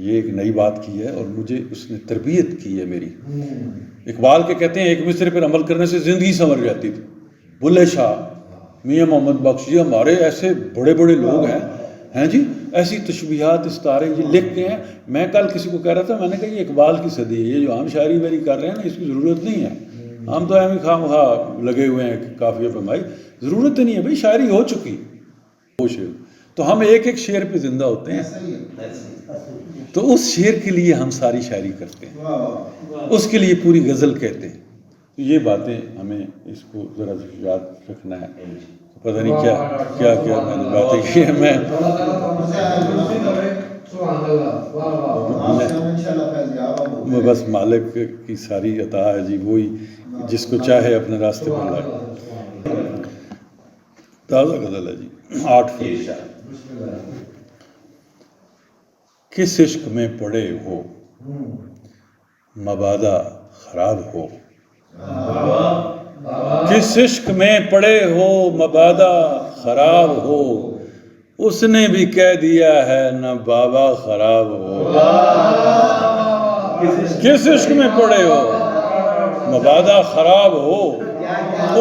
یہ ایک نئی بات کی ہے اور مجھے اس نے تربیت کی ہے میری. اقبال کے کہتے ہیں ایک مصرے پر عمل کرنے سے زندگی سنور جاتی تھی. بلے شاہ، میاں محمد بخش، یہ ہمارے ایسے بڑے بڑے لوگ ہیں جی، ایسی تشبیہات استعارے یہ لکھتے ہیں. میں کل کسی کو کہہ رہا تھا، میں نے کہا یہ اقبال کی صدی ہے، یہ جو ہم شاعری واری کر رہے ہیں نا اس کی ضرورت نہیں ہے. ہم تو ایم خواہ مخواہ لگے ہوئے ہیں قافیہ پہ. بھائی ضرورت نہیں ہے، بھائی شاعری ہو چکی. تو ہم ایک ایک شعر پہ زندہ ہوتے ہیں، تو اس شعر کے لیے ہم ساری شاعری کرتے ہیں، اس کے لیے پوری غزل کہتے ہیں. یہ باتیں ہمیں اس کو ذرا یاد رکھنا ہے. پتہ نہیں کیا میں نے باتیں کی ہیں. میں بس مالک کی ساری عطا ہے جی، وہی جس کو چاہے اپنے راستے پر لائے. تازہ غزل ہے جی، 8 فیصد. کس عشق میں پڑے ہو مبادا خراب ہو، کس عشق میں پڑے ہو مبادا خراب ہو، اس نے بھی کہہ دیا ہے نہ بابا خراب ہو. کس عشق میں پڑے ہو مبادا خراب ہو،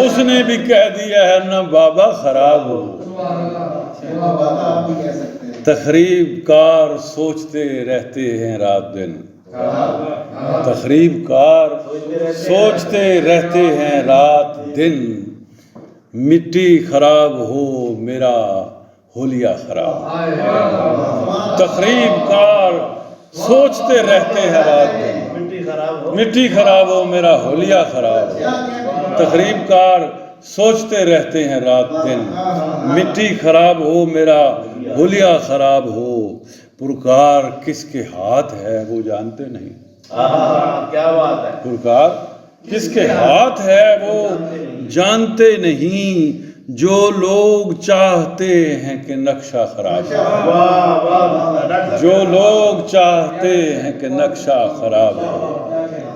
اس نے بھی کہہ دیا ہے نہ بابا خراب ہو. تخریب کار سوچتے رہتے ہیں رات دن، تخریب کار سوچتے رہتے ہیں رات دن، مٹی خراب ہو میرا حلیہ خراب. تخریب کار سوچتے رہتے ہیں رات دن، مٹی خراب ہو میرا حلیہ خراب. تخریب کار سوچتے رہتے ہیں رات دن، مٹی خراب ہو میرا حلیہ خراب ہو. پرکار کس کے ہاتھ ہے وہ جانتے نہیں. کیا بات ہے. پرکار کس کے ہاتھ ہے وہ جانتے نہیں، جو لوگ چاہتے ہیں کہ نقشہ خراب ہو، جو لوگ چاہتے ہیں کہ نقشہ خراب ہو.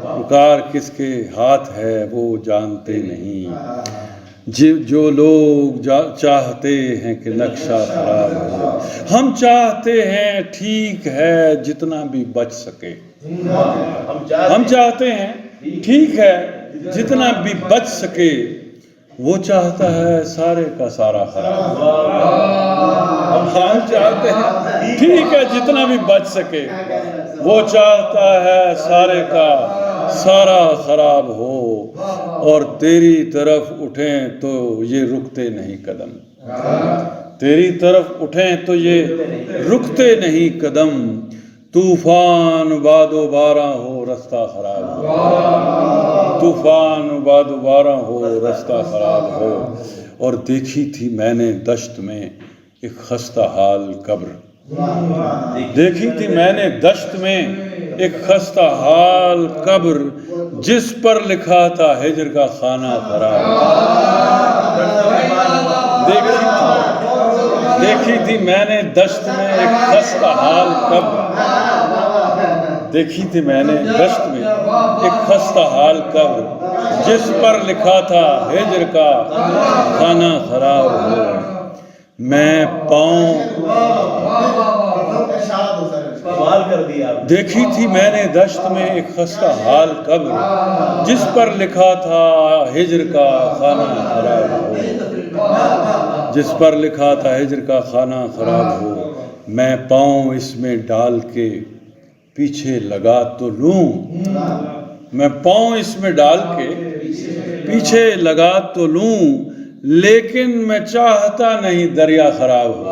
پرکار کس کے ہاتھ ہے وہ جانتے نہیں، جو لوگ چاہتے ہیں کہ نقشہ خراب ہو. ہم چاہتے ہیں ٹھیک ہے جتنا بھی بچ سکے، ہم چاہتے ہیں ٹھیک ہے جتنا بھی بچ سکے، وہ چاہتا ہے سارے کا سارا خراب. ہم چاہتے ہیں ٹھیک ہے جتنا بھی بچ سکے، وہ چاہتا ہے سارے کا سارا خراب ہو. اور تیری طرف اٹھیں تو یہ رکتے نہیں قدم، تیری طرف اٹھیں تو یہ رکتے نہیں قدم. طوفان باد و باراں ہو رستہ خراب ہو، طوفان باد و باراں ہو رستہ خراب ہو. اور دیکھی تھی میں نے دشت میں ایک خستہ حال قبر، دیکھی تھی میں نے دشت میں ایک خستہ حال قبر، جس پر لکھا تھا ہجر کا خانہ خراب. دیکھی تھی میں نے دشت میں ایک خستہ حال قبر، دیکھی تھی میں نے دشت میں ایک خستہ حال قبر، جس پر لکھا تھا ہجر کا خانہ خراب ہو. میں پاؤں دیکھی تھی میں نے دشت میں ایک خستہ حال قبر، جس پر لکھا تھا ہجر کا خانہ خراب ہو، جس پر لکھا تھا ہجر کا خانہ خراب ہو. میں پاؤں اس میں ڈال کے پیچھے لگا تو لوں، میں پاؤں اس میں ڈال کے پیچھے لگا تو لوں، لیکن میں چاہتا نہیں دریا خراب ہو.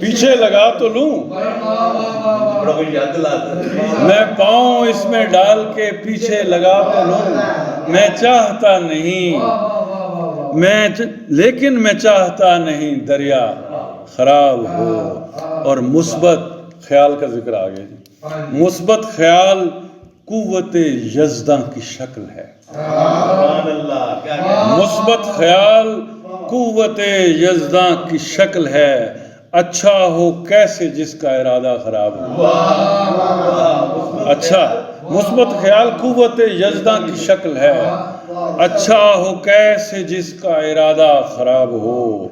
پیچھے لگا تو لوں، میں پاؤں اس میں ڈال کے پیچھے لگا تو لوں، میں چاہتا نہیں، لیکن میں چاہتا نہیں دریا خراب ہو. اور مثبت خیال کا ذکر آگے جی. مثبت خیال قوت یزداں کی شکل ہے. مثبت خیال قوت یزداں کی شکل ہے، اچھا ہو کیسے جس کا ارادہ خراب ہو. اچھا، مثبت خیال قوت یزداں کی شکل ہے، اچھا ہو کیسے جس کا ارادہ خراب ہو.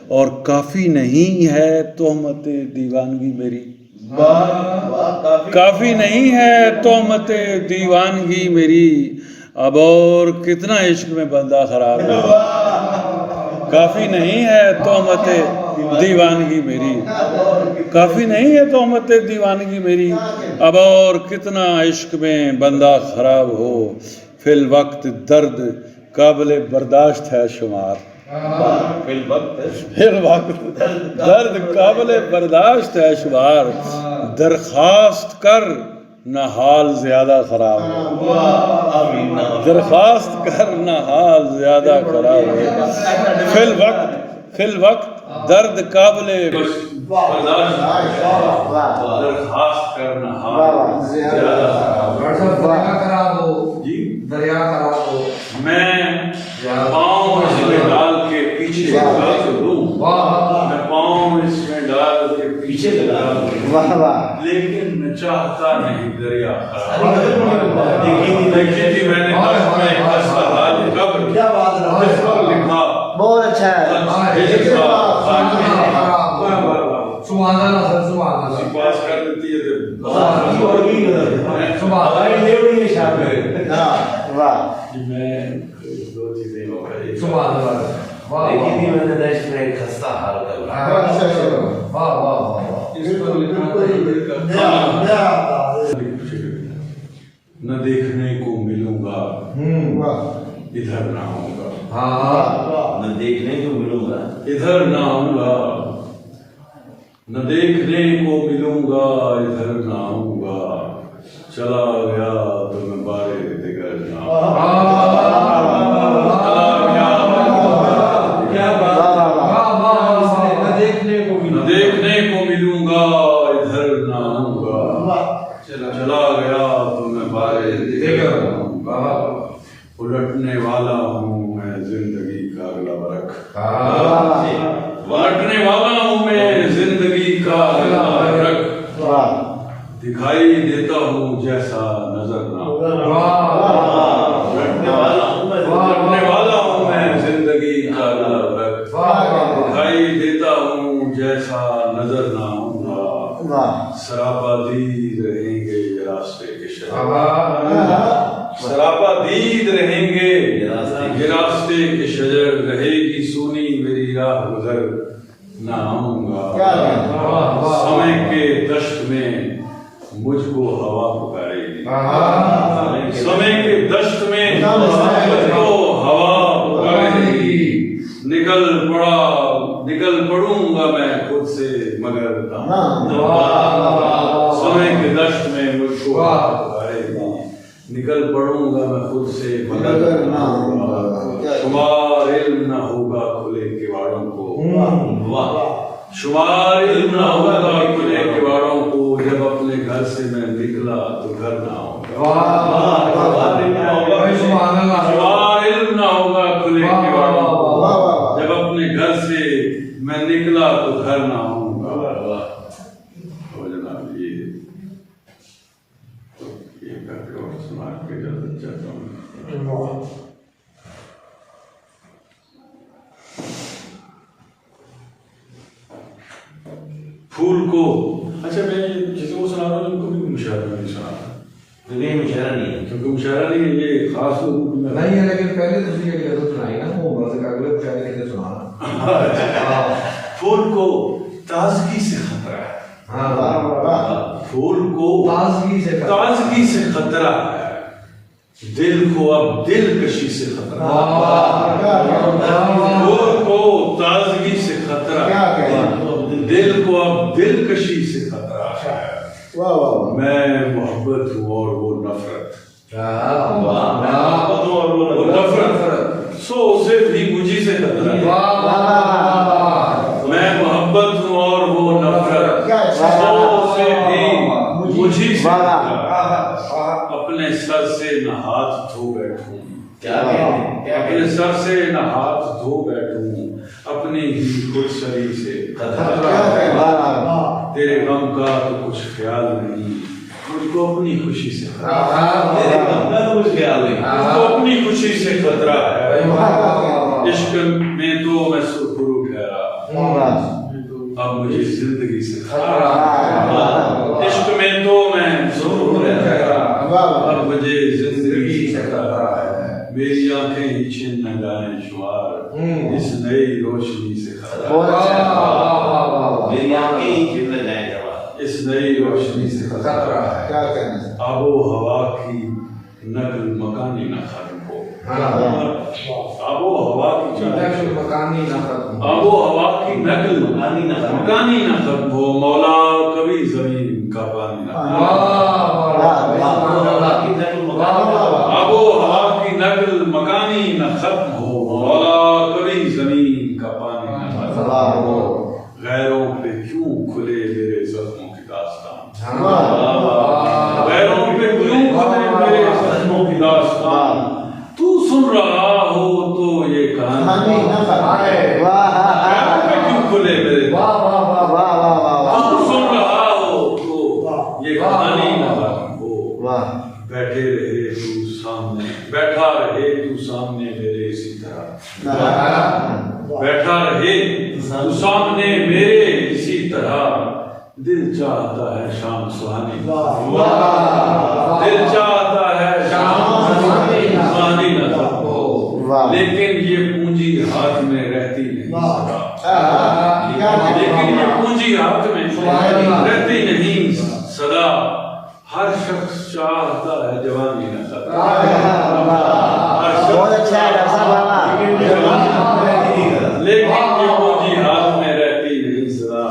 اور کافی نہیں ہے تہمت دیوانگی میری، کافی نہیں ہے تہمت دیوانگی میری، اب اور کتنا عشق میں بندہ خراب ہے، کافی نہیں ہے تہمت دیوانگی میری، کافی نہیں ہے تہمت دیوانگی میری، اب اور کتنا عشق میں بندہ خراب ہو، فی الوقت درد قابل برداشت ہے شمار، فی الوقت درد قابل برداشت ہے شمار، درخواست کر نہ حال زیادہ خراب ہو، درخواست کر نہ حال زیادہ خراب ہو، فی الوقت درد قابل برداشت درخواست کر نہ حال زیادہ خراب ہو، دریا خراب ہو، میں پاؤں اس میں ڈال کے پیچھے لگا دوں، میں پاؤں اس میں ڈال کے پیچھے لگا دوں، لیکن میں چاہتا نہیں دریا خراب، دیکھی تھی میں نے خستہ حال قبر لکھا، بہت اچھا ہے، سبحان اللہ سر، سبحان اللہ، پاس کر دیتی ہے میں دو چیزیں ہو گئی، سبحان اللہ، دیکھی تھی میں نے دشت میں ایک خستہ حال قبر، واہ واہ واہ، اس پر لکھا نہ دیکھنے کو ملوں گا ادھر نہ آؤں گا، نہ دیکھنے کو ملوں گا ادھر نہ آؤں گا، نہ دیکھنے کو ملوں گا ادھر نہ آؤں گا، چلا گیا تو میں بارے دیگر نہ آؤں گا، چلا گیا نہ دیکھنے کو ملوں گا ادھر نہ آؤں گا، چلا گیا تو میں بارے دیگر نہ آؤں گا، الٹنے والا ہوں میں زندگی کا اگلا برق، الٹنے والا ہوں میں زندگی کا اگلا برق، دکھائی دیتا ہوں جیسا نظر نہ الٹنے والا ہوں میں زندگی کا اگلا برق، دکھائی دیتا ہوں جیسا نظر نہ آؤں گا، سراپا دید رہیں گے یہ راستے کے شجر، سراپا دید رہیں گے یہ راستے کے شجر، رہے گی سونی میری راہ گزر نہ آؤں گا، سمے کے دشت میں مجھ کو ہوا پکارے گی، سمے کے دشت میں مجھ کو ہوا پکارے گی، نکل پڑوں گا میں خود سے مگر سمے کے دشت میں مجھ کو ہوا پکارے گی، نکل پڑوں گا میں خود سے مگر شمار علم نہ ہوگا کھلے کواڑوں کو، شمار علم نہ ہوگا کھلے کواڑوں کو، جب اپنے گھر سے میں نکلا تو گھر نہ ہوگا، شمار علم نہ ہوگا کھلے کواڑوں کو، جب اپنے گھر سے میں نکلا تو گھر نہ ہوں گا۔ جناب یہ کر کے اور سنا کے اجازت چاہتا ہوں۔ پھول کو اچھا میں یہ چیزیں وہ سنا رہا ہوں، ان کو بھی مشاعرہ نہیں سنا رہا، یہ مشاعرہ نہیں ہے کیونکہ مشاعرہ نہیں ہے، یہ خاص لوگوں میں نہیں ہے، لیکن پہلے دوسری کی اجازت سنائی نا، وہ بس اگلے مشاعرے کے لیے سنانا۔ پھول کو تازگی سے خطرہ ہے، پھول کو تازگی سے خطرہ ہے، دل کو اب دلکشی سے خطرہ ہے، پھول کو تازگی سے خطرہ ہے، دل کو اب دلکشی سے خطرہ ہے، میں محبت ہوں اور وہ نفرت، وہ نفرت سو اسے بھی مجھے سے خطرہ ہے، میں محبت ہوں اور وہ نفرت سو سے بھی مجھے سے اپنے سر سے نہ ہاتھ دھو بیٹھوں، اپنے سر سے نہ ہاتھ دھو بیٹھوں، اپنی ہی خود سری سے تیرے غم کا تو کچھ خیال نہیں، مجھ کو اپنی خوشی سے تیرے غم کا تو کچھ خیال نہیں، مجھ کو اپنی خوشی سے خطرہ ہے، عشق میں تو میں سرخرو ٹھہرا، اب مجھے زندگی سے خطرہ ہے، عشق میں تو میں ضرور رہتا، اب مجھے زندگی سے خطرہ ہے، میری آنکھیں ہی چھن نہ جائیں شمار اس نئی روشنی سے خطرہ ہے، میری آنکھیں ہی چھن نہ جائیں شمار اس نئی روشنی سے خطرہ ہے، آب و ہوا کی نقل مکانی نہ ختم ہو، آب و ہوا کی نقل مکانی نہ ختم ہو، مولا کبھی زمین کا پانی نہ آب و ہوا کی نقل مکانی نہ ختم ہو، مولا کبھی زمین کا پانی نہ ختم ہو، غیروں پہ کیوں کھلے میرے زخموں کی داستان، غیروں پہ کیوں کھلے میرے زخموں کی داستان، تو سن رہا ہو تو یہ کہانی غیروں پہ کیوں کھلے میرے تو سن رہا ہو تو یہ کہانی نہ ختم ہو، بیٹھے رہے تو سامنے، بیٹھا رہے تو سامنے میرے اسی طرح، بیٹھا رہے تو سامنے میرے اسی طرح، دل چاہتا ہے شام سہانی، دل چاہتا ہے شام سہانی نہ ختم ہو، لیکن یہ پونجی ہاتھ میں رہتی نہیں سدا، لیکن یہ پونجی ہاتھ میں رہتی نہیں سدا، ہر شخص چاہتا ہے جوانی نہ ختم ہو، لیکن یہ پونجی ہاتھ میں رہتی نہیں سدا،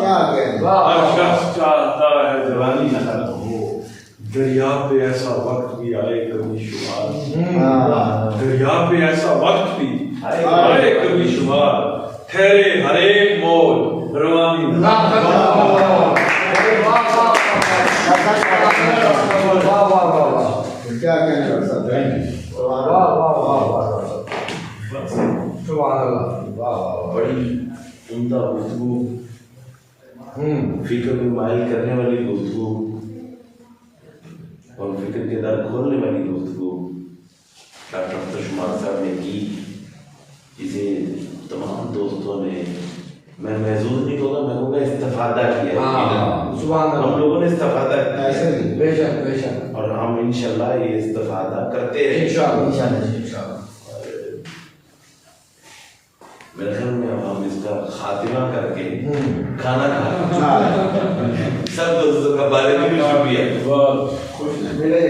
ہر شخص چاہتا ہے جوانی نہ ختم ہو، دریا پہ ایسا وقت بھی آئے کبھی شمار، دریا پہ ایسا وقت بھی آئے کبھی شمار، ٹھہرے ہر ایک موج روانی نہ ختم ہو، کیا کہنے لگتا بڑی عمدہ گفتگو، فکر میں مائل کرنے والی گفتگو اور فکر کے در کھولنے والی گفتگو ڈاکٹر اختر شمار صاحب نے کی، جسے تمام دوستوں نے، میں محظوظ نہیں کہوں گا، میں کہوں گا استفادہ کیا، ہم لوگوں نے استفادہ کیا، بے شک بے شک، اور ہم انشاءاللہ یہ استفادہ کرتے رہیں انشاءاللہ۔ میرے خیال میں اب ہم اس کا خاتمہ کر کے کھانا کھا سب دوستوں کا بارے میں بھی شکریہ، ہے